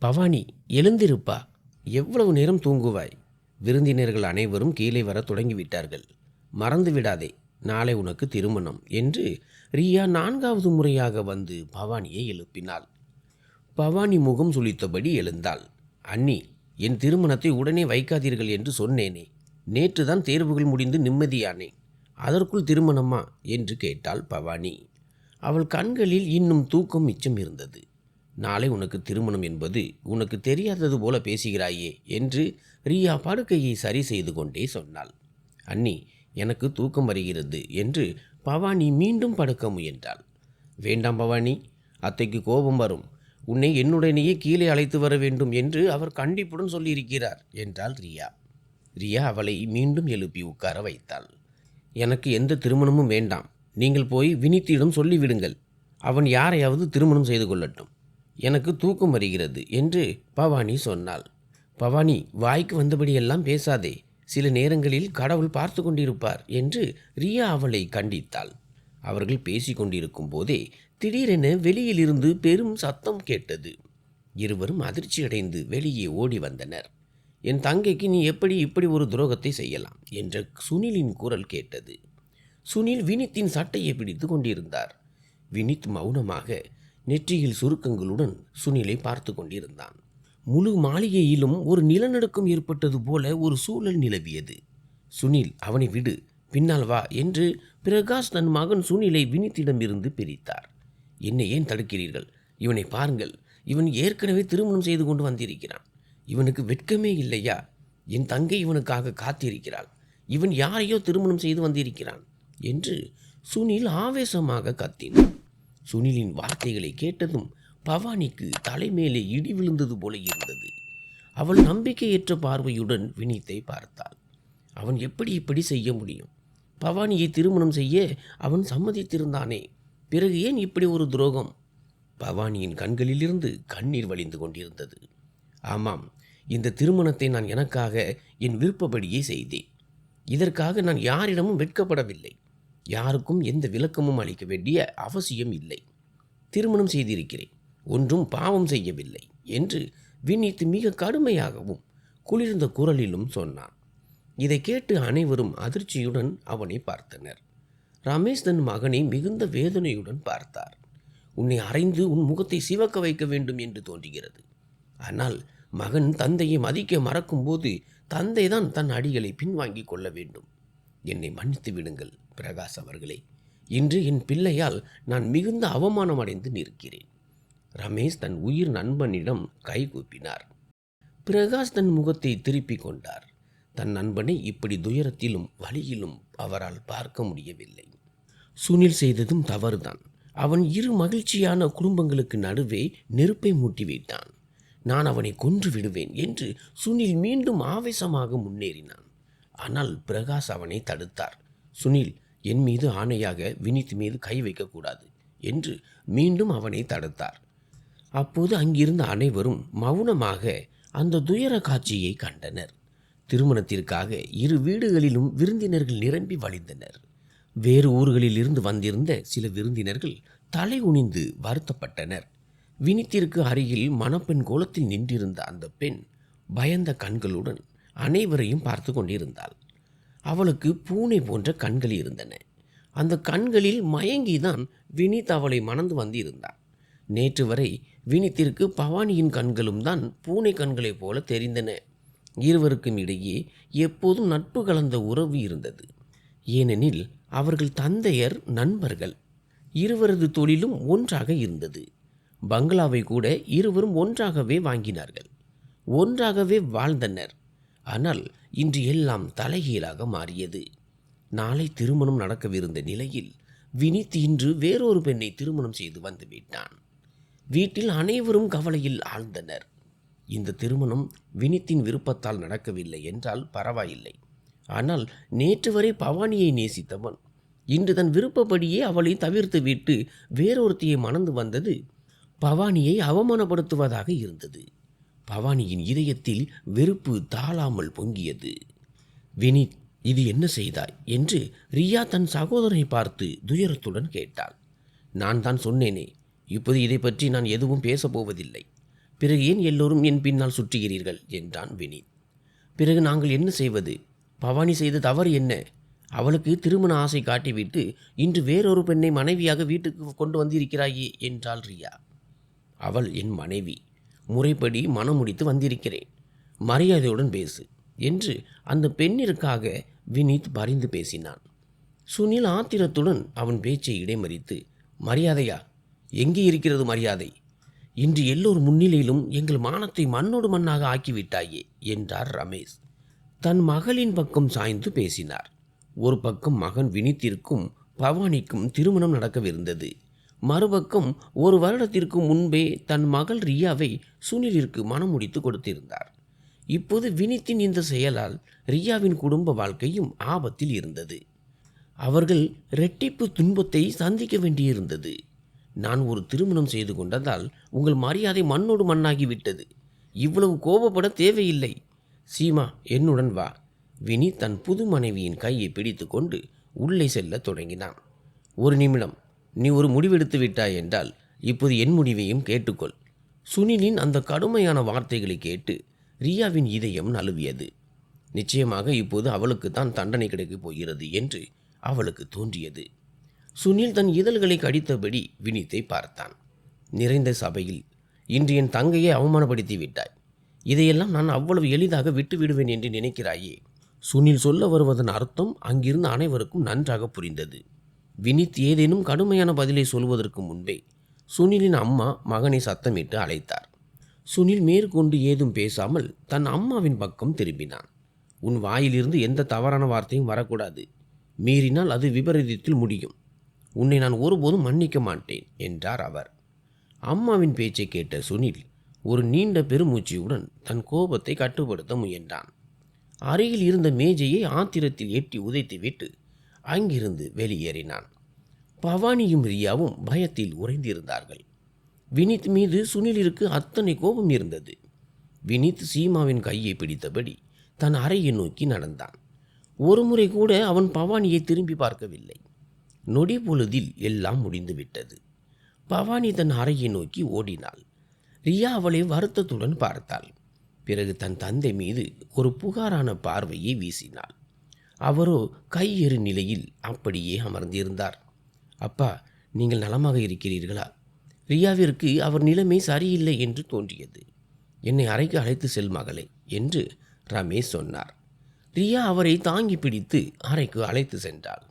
பவானி, எழுந்திருப்பா! எவ்வளவு நேரம் தூங்குவாய்? விருந்தினர்கள் அனைவரும் கீழே வர தொடங்கிவிட்டார்கள். மறந்து விடாதே, நாளை உனக்கு திருமணம் என்று ரியா 4வது முறையாக வந்து பவானியை எழுப்பினாள். பவானி முகம் சுளித்தபடி எழுந்தாள். அண்ணி, என் திருமணத்தை உடனே வைக்காதீர்கள் என்று சொன்னேனே. நேற்றுதான் தேர்வுகள் முடிந்து நிம்மதியானேன். அதற்குள் திருமணமா என்று கேட்டாள் பவானி. அவள் கண்களில் இன்னும் தூக்கம் மிச்சம் இருந்தது. நாளை உனக்கு திருமணம் என்பது உனக்கு தெரியாதது போல பேசுகிறாயே என்று ரியா படுக்கையை சரி செய்து கொண்டே சொன்னாள். அண்ணி, எனக்கு தூக்கம் வருகிறது என்று பவானி மீண்டும் படுக்க முயன்றாள். வேண்டாம் பவானி, அத்தைக்கு கோபம் வரும். உன்னை என்னுடனேயே கீழே அழைத்து வர வேண்டும் என்று அவர் கண்டிப்புடன் சொல்லியிருக்கிறார் என்றாள் ரியா. ரியா அவளை மீண்டும் எழுப்பி உட்கார வைத்தாள். எனக்கு எந்த திருமணமும் வேண்டாம். நீங்கள் போய் வினித்திடம் சொல்லிவிடுங்கள். அவன் யாரையாவது திருமணம் செய்து கொள்ளட்டும். எனக்கு தூக்கம் வருகிறது என்று பவானி சொன்னாள். பவானி, வாய்க்கு வந்தபடியெல்லாம் பேசாதே. சில நேரங்களில் கடவுள் பார்த்து கொண்டிருப்பார் என்று ரியா அவளை கண்டித்தாள். அவர்கள் பேசிக்கொண்டிருக்கும் போதே திடீரென வெளியிலிருந்து பெரும் சத்தம் கேட்டது. இருவரும் அதிர்ச்சியடைந்து வெளியே ஓடி வந்தனர். என் தங்கைக்கு நீ எப்படி இப்படி ஒரு துரோகத்தை செய்யலாம் என்ற சுனிலின் குரல் கேட்டது. சுனில் வினித்தின் சட்டையை பிடித்து கொண்டிருந்தார். வினித் மௌனமாக நெற்றியில் சுருக்கங்களுடன் சுனிலை பார்த்து கொண்டிருந்தான். முழு மாளிகையிலும் ஒரு நிலநடுக்கம் ஏற்பட்டது போல ஒரு சூழல் நிலவியது. சுனில், அவனை விடு, பின்னால் வா என்று பிரகாஷ் தன் மகன் சுனிலை வினித்திடமிருந்து பிரித்தார். என்னை ஏன் தடுக்கிறீர்கள்? இவனை பாருங்கள். இவன் ஏற்கனவே திருமணம் செய்து கொண்டு வந்திருக்கிறான். இவனுக்கு வெட்கமே இல்லையா? என் தங்கை இவனுக்காக காத்திருக்கிறாள். இவன் யாரையோ திருமணம் செய்து வந்திருக்கிறான் என்று சுனில் ஆவேசமாக கத்தினான். சுனிலின் வார்த்தைகளை கேட்டதும் பவானிக்கு தலைமேலே இடி விழுந்தது போல இருந்தது. அவள் நம்பிக்கையற்ற பார்வையுடன் வினித்தை பார்த்தாள். அவன் எப்படி இப்படி செய்ய முடியும்? பவானியை திருமணம் செய்ய அவன் சம்மதித்திருந்தானே, பிறகு ஏன் இப்படி ஒரு துரோகம்? பவானியின் கண்களிலிருந்து கண்ணீர் வழிந்து கொண்டிருந்தது. ஆமாம், இந்த திருமணத்தை நான் எனக்காக என் விருப்பப்படியே செய்தேன். இதற்காக நான் யாரிடமும் வெட்கப்படவில்லை. யாருக்கும் எந்த விளக்கமும் அளிக்க வேண்டிய அவசியம் இல்லை. திருமணம் செய்திருக்கிறேன், ஒன்றும் பாவம் செய்யவில்லை என்று வினித் மிக கடுமையாகவும் குளிர்ந்த குரலிலும் சொன்னான். இதை கேட்டு அனைவரும் அதிர்ச்சியுடன் அவனை பார்த்தனர். ரமேஷ் தன் மகனை மிகுந்த வேதனையுடன் பார்த்தார். உன்னை அறைந்து உன் முகத்தை சிவக்க வைக்க வேண்டும் என்று தோன்றுகிறது. ஆனால் மகன் தந்தையை மதிக்க மறக்கும்போது தந்தைதான் தன் அடிகளை பின்வாங்கி கொள்ள வேண்டும். என்னை மன்னித்து விடுங்கள் பிரகாஷ் அவர்களே. இன்று என் பிள்ளையால் நான் மிகுந்த அவமானம் அடைந்து நிற்கிறேன். ரமேஷ் தன் உயிர் நண்பனிடம் கைகூப்பினார். பிரகாஷ் தன் முகத்தை திருப்பிக் கொண்டார். தன் நண்பனை இப்படி துயரத்திலும் வலியிலும் அவரால் பார்க்க முடியவில்லை. சுனில் செய்ததும் தவறுதான். அவன் இரு மகிழ்ச்சியான குடும்பங்களுக்கு நடுவே நெருப்பை மூட்டிவிட்டான். நான் அவனை கொன்று விடுவேன் என்று சுனில் மீண்டும் ஆவேசமாக முன்னேறினான். ஆனால் பிரகாஷ் அவனை தடுத்தார். சுனில், என் மீது ஆணையாக வினித் மீது கை வைக்கக்கூடாது என்று மீண்டும் அவனை தடுத்தார். அப்போது அங்கிருந்த அனைவரும் மௌனமாக அந்த துயர காட்சியை கண்டனர். திருமணத்திற்காக இரு வீடுகளிலும் விருந்தினர்கள் நிரம்பி வழிந்தனர். வேறு ஊர்களில் இருந்து வந்திருந்த சில விருந்தினர்கள் தலை குனிந்து வருத்தப்பட்டனர். வினித்திற்கு அருகில் மணப்பெண் கோலத்தில் நின்றிருந்த அந்த பெண் பயந்த கண்களுடன் அனைவரையும் பார்த்து கொண்டிருந்தாள். அவளுக்கு பூனை போன்ற கண்கள் இருந்தன. அந்த கண்களில் மயங்கிதான் வினித் அவளை மணந்து வந்து இருந்தான். நேற்று வரை வினித்திற்கு பவானியின் கண்களும் தான் பூனை கண்களைப் போல தெரிந்தன. இருவருக்கும் இடையே எப்போதும் நட்பு கலந்த உறவு இருந்தது. ஏனெனில் அவர்கள் தந்தையர் நண்பர்கள். இருவரது தொழிலும் ஒன்றாக இருந்தது. பங்களாவை கூட இருவரும் ஒன்றாகவே வாங்கினார்கள். ஒன்றாகவே வாழ்ந்தனர். ஆனால் இன்று எல்லாம் தலைகீழாக மாறியது. நாளை திருமணம் நடக்கவிருந்த நிலையில் வினித் இன்று வேறொரு பெண்ணை திருமணம் செய்து வந்து விட்டான். வீட்டில் அனைவரும் கவலையில் ஆழ்ந்தனர். இந்த திருமணம் வினித்தின் விருப்பத்தால் நடக்கவில்லை என்றால் பரவாயில்லை. ஆனால் நேற்று வரை பவானியை நேசித்தவன் இன்று தன் விருப்பப்படியே அவளை தவிர்த்து விட்டு வேறொருத்தியை மணந்து வந்தது பவானியை அவமானப்படுத்துவதாக இருந்தது. பவானியின் இதயத்தில் வெறுப்பு தாழாமல் பொங்கியது. வினித், இது என்ன செய்தாய் என்று ரியா தன் சகோதரனை பார்த்து துயரத்துடன் கேட்டாள். நான் தான் சொன்னேனே, இப்போது இதை பற்றி நான் எதுவும் பேசப்போவதில்லை. பிறகு ஏன் எல்லோரும் என் பின்னால் சுற்றுகிறீர்கள் என்றான் வினித். பிறகு நாங்கள் என்ன செய்வது? பவானி செய்த தவறு என்ன? அவளுக்கு திருமண ஆசை காட்டிவிட்டு இன்று வேறொரு பெண்ணை மனைவியாக வீட்டுக்கு கொண்டு வந்திருக்கிறாயே என்றாள் ரியா. அவள் என் மனைவி. முறைப்படி மனம் முடித்து வந்திருக்கிறேன். மரியாதையுடன் பேசு என்று அந்த பெண்ணிற்காக வினித் பரிந்து பேசினான். சுனில் ஆத்திரத்துடன் அவன் பேச்சை இடைமறித்து, மரியாதையா? எங்கே இருக்கிறது மரியாதை? இன்று எல்லோர் முன்னிலையிலும் எங்கள் மானத்தை மண்ணோடு மண்ணாக ஆக்கிவிட்டாயே என்றார் ரமேஷ். தன் மகளின் பக்கம் சாய்ந்து பேசினார். ஒரு பக்கம் மகன் வினித்திற்கும் பவானிக்கும் திருமணம் நடக்கவிருந்தது. மறுபக்கம் ஒரு வருடத்திற்கு முன்பே தன் மகள் ரியாவை சுனிலிற்கு மனம் முடித்து கொடுத்திருந்தார். இப்போது வினித்தின் இந்த செயலால் ரியாவின் குடும்ப வாழ்க்கையும் ஆபத்தில் இருந்தது. அவர்கள் இரட்டிப்பு துன்பத்தை சந்திக்க வேண்டியிருந்தது. நான் ஒரு திருமணம் செய்து கொண்டதால் உங்கள் மரியாதை மண்ணோடு மண்ணாகிவிட்டது. இவ்வளவு கோபப்பட தேவையில்லை. சீமா, என்னுடன் வா. வினி தன் புது மனைவியின் கையை பிடித்து கொண்டு உள்ளே செல்ல தொடங்கினான். ஒரு நிமிடம், நீ ஒரு முடிவெடுத்து விட்டாய் என்றால் இப்போது என் முடிவையும் கேட்டுக்கொள். சுனிலின் அந்த கடுமையான வார்த்தைகளை கேட்டு ரியாவின் இதயம் நழுவியது. நிச்சயமாக இப்போது அவளுக்கு தான் தண்டனை கிடைக்கப் போகிறது என்று அவளுக்கு தோன்றியது. சுனில் தன் இதழ்களை கடித்தபடி வினித்தை பார்த்தான். நிறைந்த சபையில் இன்று என் தங்கையை அவமானப்படுத்தி விட்டாய். இதையெல்லாம் நான் அவ்வளவு எளிதாக விட்டு விடுவேன் என்று நினைக்கிறாயே? சுனில் சொல்ல வருவதன் அர்த்தம் அங்கிருந்த அனைவருக்கும் நன்றாக புரிந்தது. வினித் ஏதேனும் கடுமையான பதிலை சொல்வதற்கு முன்பே சுனிலின் அம்மா மகனை சத்தமிட்டு அழைத்தார். சுனில் மேற்கொண்டு ஏதும் பேசாமல் தன் அம்மாவின் பக்கம் திரும்பினான். உன் வாயிலிருந்து எந்த தவறான வார்த்தையும் வரக்கூடாது. மீறினால் அது விபரீதத்தில் முடியும். உன்னை நான் ஒருபோதும் மன்னிக்க மாட்டேன் என்றார் அவர். அம்மாவின் பேச்சை கேட்ட சுனில் ஒரு நீண்ட பெருமூச்சியுடன் தன் கோபத்தை கட்டுப்படுத்த முயன்றான். அருகில் இருந்த மேஜையை ஆத்திரத்தில் எட்டி உதைத்துவிட்டு அங்கிருந்து வெளியேறினான். பவானியும் ரியாவும் பயத்தில் உறைந்திருந்தார்கள். வினித் மீது சுனிலிற்கு அத்தனை கோபம் இருந்தது. வினித் சீமாவின் கையை பிடித்தபடி தன் அறையை நோக்கி நடந்தான். ஒருமுறை கூட அவன் பவானியை திரும்பி பார்க்கவில்லை. நொடி பொழுதில் எல்லாம் முடிந்துவிட்டது. பவானி தன் அறையை நோக்கி ஓடினாள். ரியா அவளை வருத்தத்துடன் பார்த்தாள். பிறகு தன் தந்தை மீது ஒரு புகாரான பார்வையை வீசினாள். அவரோ கையெறு நிலையில் அப்படியே அமர்ந்திருந்தார். அப்பா, நீங்கள் நலமாக இருக்கிறீர்களா? ரியாவிற்கு அவர் நிலைமை சரியில்லை என்று தோன்றியது. என்னை அறைக்கு அழைத்து செல் மகளே என்று ரமேஷ் சொன்னார். ரியா அவரை தாங்கி பிடித்து அறைக்கு அழைத்து சென்றாள்.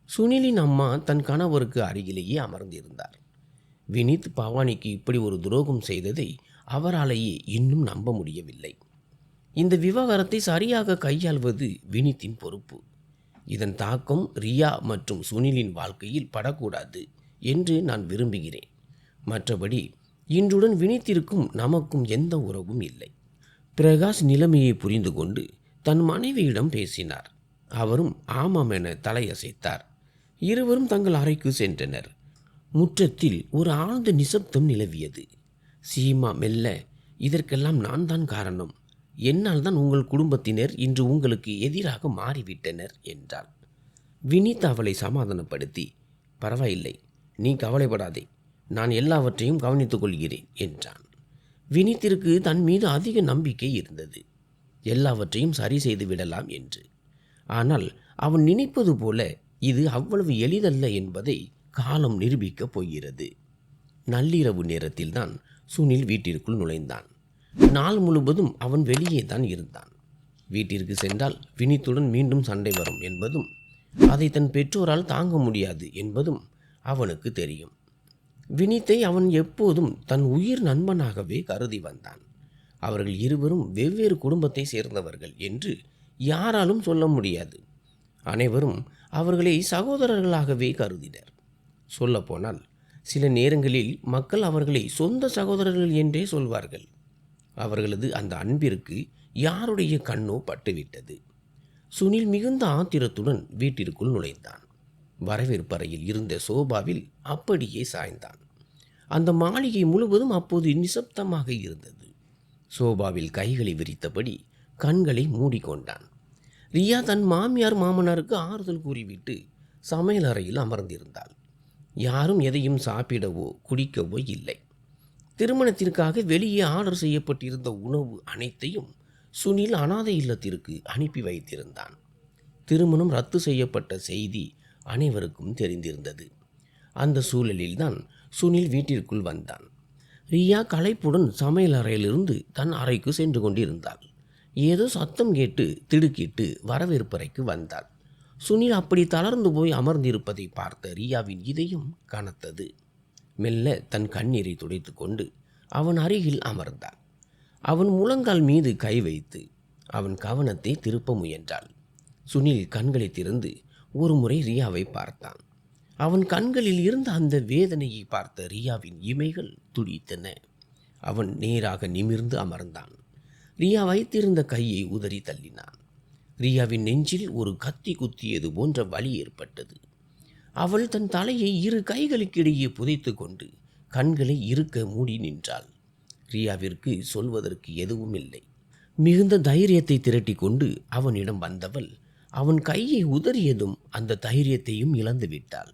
சுனிலின் அம்மா தன் கணவருக்கு அருகிலேயே அமர்ந்திருந்தார். வினித் பவானிக்கு இப்படி ஒரு துரோகம் செய்ததை அவராலேயே இன்னும் நம்ப முடியவில்லை. இந்த விவகாரத்தை சரியாக கையாள்வது வினித்தின் பொறுப்பு. இதன் தாக்கம் ரியா மற்றும் சுனிலின் வாழ்க்கையில் படக்கூடாது என்று நான் விரும்புகிறேன். மற்றபடி இன்றுடன் வினித்திற்கும் நமக்கும் எந்த உறவும் இல்லை. பிரகாஷ் நிலைமையை புரிந்து கொண்டு தன் மனைவியிடம் பேசினார். அவரும் ஆமாம் என தலையசைத்தார். இருவரும் தங்கள் அறைக்கு சென்றனர். முற்றத்தில் ஒரு ஆழ்ந்த நிசப்தம் நிலவியது. சீமா மெல்ல, இதற்கெல்லாம் நான் தான் காரணம். என்னால் தான் உங்கள் குடும்பத்தினர் இன்று உங்களுக்கு எதிராக மாறிவிட்டனர் என்றாள். வினித் அவளை சமாதானப்படுத்தி, பரவாயில்லை, நீ கவலைப்படாதே, நான் எல்லாவற்றையும் கவனித்துக் கொள்கிறேன் என்றான். வினித்திற்கு தன் மீது அதிக நம்பிக்கை இருந்தது, எல்லாவற்றையும் சரி செய்து விடலாம் என்று. ஆனால் அவன் நினைப்பது போல இது அவ்வளவு எளிதல்ல என்பதை காலம் நிரூபிக்கப் போகிறது. நள்ளிரவு நேரத்தில்தான் சுனில் வீட்டிற்குள் நுழைந்தான். நாள் முழுவதும் அவன் வெளியே தான் இருந்தான். வீட்டிற்கு சென்றால் வினித்துடன் மீண்டும் சண்டை வரும் என்பதும் அதை தன் பெற்றோரால் தாங்க முடியாது என்பதும் அவனுக்கு தெரியும். வினித்தை அவன் எப்போதும் தன் உயிர் நண்பனாகவே கருதி வந்தான். அவர்கள் இருவரும் வெவ்வேறு குடும்பத்தை சேர்ந்தவர்கள் என்று யாராலும் சொல்ல முடியாது. அனைவரும் அவர்களை சகோதரர்களாகவே கருதினர். சொல்லப்போனால் சில நேரங்களில் மக்கள் அவர்களை சொந்த சகோதரர்கள் என்றே சொல்வார்கள். அவர்களது அந்த அன்பிற்கு யாருடைய கண்ணோ பட்டுவிட்டது. சுனில் மிகுந்த ஆத்திரத்துடன் வீட்டிற்குள் நுழைந்தான். வரவேற்பறையில் இருந்த சோபாவில் அப்படியே சாய்ந்தான். அந்த மாளிகை முழுவதும் அப்போது நிசப்தமாக இருந்தது. சோபாவில் கைகளை விரித்தபடி கண்களை மூடிக்கொண்டான். ரியா தன் மாமியார் மாமனாருக்கு ஆறுதல் கூறிவிட்டு சமையல் அறையில் அமர்ந்திருந்தாள். யாரும் எதையும் சாப்பிடவோ குடிக்கவோ இல்லை. திருமணத்திற்காக வெளியே ஆர்டர் செய்யப்பட்டிருந்த உணவு அனைத்தையும் சுனில் அனாதை இல்லத்திற்கு அனுப்பி வைத்திருந்தான். திருமணம் ரத்து செய்யப்பட்ட செய்தி அனைவருக்கும் தெரிந்திருந்தது. அந்த சூழலில்தான் சுனில் வீட்டிற்குள் வந்தான். ரியா களைப்புடன் சமையல் அறையிலிருந்து தன் அறைக்கு சென்று கொண்டிருந்தாள். ஏதோ சத்தம் கேட்டு திடுக்கிட்டு வரவேற்பறைக்கு வந்தாள். சுனில் அப்படி தளர்ந்து போய் அமர்ந்திருப்பதை பார்த்த ரியாவின் இதயம் கனத்தது. மெல்ல தன் கண்ணீரை துடைத்து கொண்டு அவன் அருகில் அமர்ந்தாள். அவன் முழங்கால் மீது கை வைத்து அவன் கவனத்தை திருப்ப முயன்றாள். சுனில் கண்களை திறந்து ஒரு முறை ரியாவை பார்த்தான். அவன் கண்களில் இருந்த அந்த வேதனையை பார்த்த ரியாவின் இமைகள் துடித்தன. அவன் நேராக நிமிர்ந்து அமர்ந்தான். ரியா வைத்திருந்த கையை உதறி தள்ளினான். ரியாவின் நெஞ்சில் ஒரு கத்தி குத்தியது போன்ற வலி ஏற்பட்டது. அவள் தன் தலையை இரு கைகளுக்கிடையே புதைத்து கொண்டு கண்களை இறுக்க மூடி நின்றாள். ரியாவிற்கு சொல்வதற்கு எதுவும் இல்லை. மிகுந்த தைரியத்தை திரட்டி கொண்டு அவனிடம் வந்தவள் அவன் கையை உதறியதும் அந்த தைரியத்தையும் இழந்து விட்டாள்.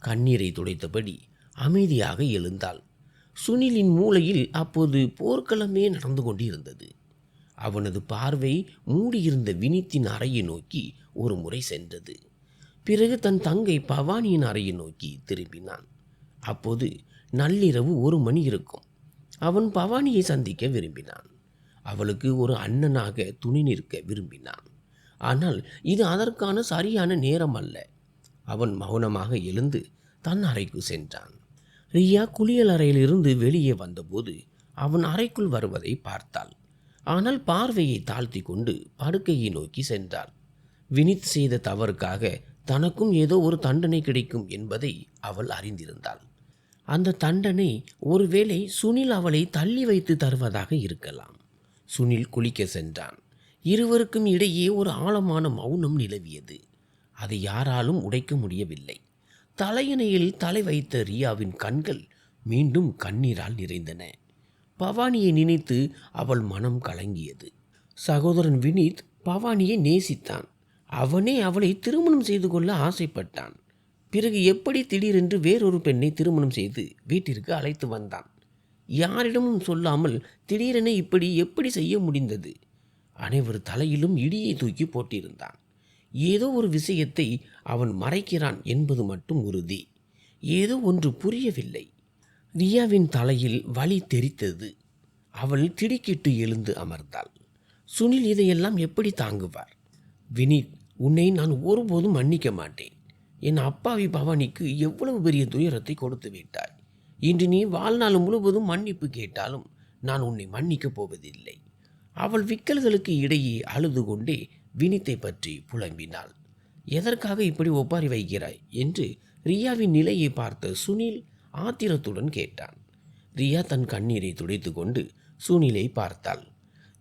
கண்ணீரை துடைத்தபடி அமைதியாக எழுந்தாள். சுனிலின் மூளையில் அப்போது போர்க்களமே நடந்து கொண்டிருந்தது. அவனது பார்வை மூடியிருந்த வினித்தின் அறையை நோக்கி ஒரு முறை சென்றது. பிறகு தன் தங்கை பவானியின் அறையை நோக்கி திரும்பினான். அப்போது நள்ளிரவு 1 மணி இருக்கும். அவன் பவானியை சந்திக்க விரும்பினான். அவளுக்கு ஒரு அண்ணனாக துணை நிற்க விரும்பினான். ஆனால் இது அதற்கான சரியான நேரம் அல்ல. அவன் மௌனமாக எழுந்து தன் அறைக்கு சென்றான். ரியா குளியல் அறையிலிருந்து வெளியே வந்தபோது அவன் அறைக்குள் வருவதை பார்த்தாள். ஆனால் பார்வையை தாழ்த்தி கொண்டு படுக்கையை நோக்கி சென்றாள். வினித் செய்த தவறுக்காக தனக்கும் ஏதோ ஒரு தண்டனை கிடைக்கும் என்பதை அவள் அறிந்திருந்தாள். அந்த தண்டனை ஒருவேளை சுனில் அவளை தள்ளி வைத்து தருவதாக இருக்கலாம். சுனில் குளிக்க சென்றான். இருவருக்கும் இடையே ஒரு ஆழமான மௌனம் நிலவியது. அதை யாராலும் உடைக்க முடியவில்லை. தலையணையில் தலை வைத்த ரியாவின் கண்கள் மீண்டும் கண்ணீரால் நிறைந்தன. பவானியை நினைத்து அவள் மனம் கலங்கியது. சகோதரன் வினித் பவானியை நேசித்தான். அவனே அவளை திருமணம் செய்து கொள்ள ஆசைப்பட்டான். பிறகு எப்படி திடீரென்று வேறொரு பெண்ணை திருமணம் செய்து வீட்டிற்கு அழைத்து வந்தான்? யாரிடமும் சொல்லாமல் திடீரென இப்படி எப்படி செய்ய முடிந்தது? அனைவர் தலையிலும் இடியை தூக்கி போட்டிருந்தான். ஏதோ ஒரு விஷயத்தை அவன் மறைக்கிறான் என்பது மட்டும் உறுதி. ஏதோ ஒன்று புரியவில்லை. ரியாவின் தலையில் வலி தெரித்தது. அவள் திடுக்கிட்டு எழுந்து அமர்ந்தாள். சுனில் இதையெல்லாம் எப்படி தாங்குவார்? வினித், உன்னை நான் ஒருபோதும் மன்னிக்க மாட்டேன். என் அப்பாவி பவானிக்கு எவ்வளவு பெரிய துயரத்தை கொடுத்து விட்டாய். இன்று நீ வாழ்நாள் முழுவதும் மன்னிப்பு கேட்டாலும் நான் உன்னை மன்னிக்கப் போவதில்லை. அவள் விக்கல்களுக்கு இடையே அழுது கொண்டே வினித்தை பற்றி புலம்பினாள். எதற்காக இப்படி ஒப்பாரி வைக்கிறாய் என்று ரியாவின் நிலையை பார்த்த சுனில் ஆத்திரத்துடன் கேட்டான். ரியா தன் கண்ணீரை துடைத்து கொண்டு சுனிலை பார்த்தாள்.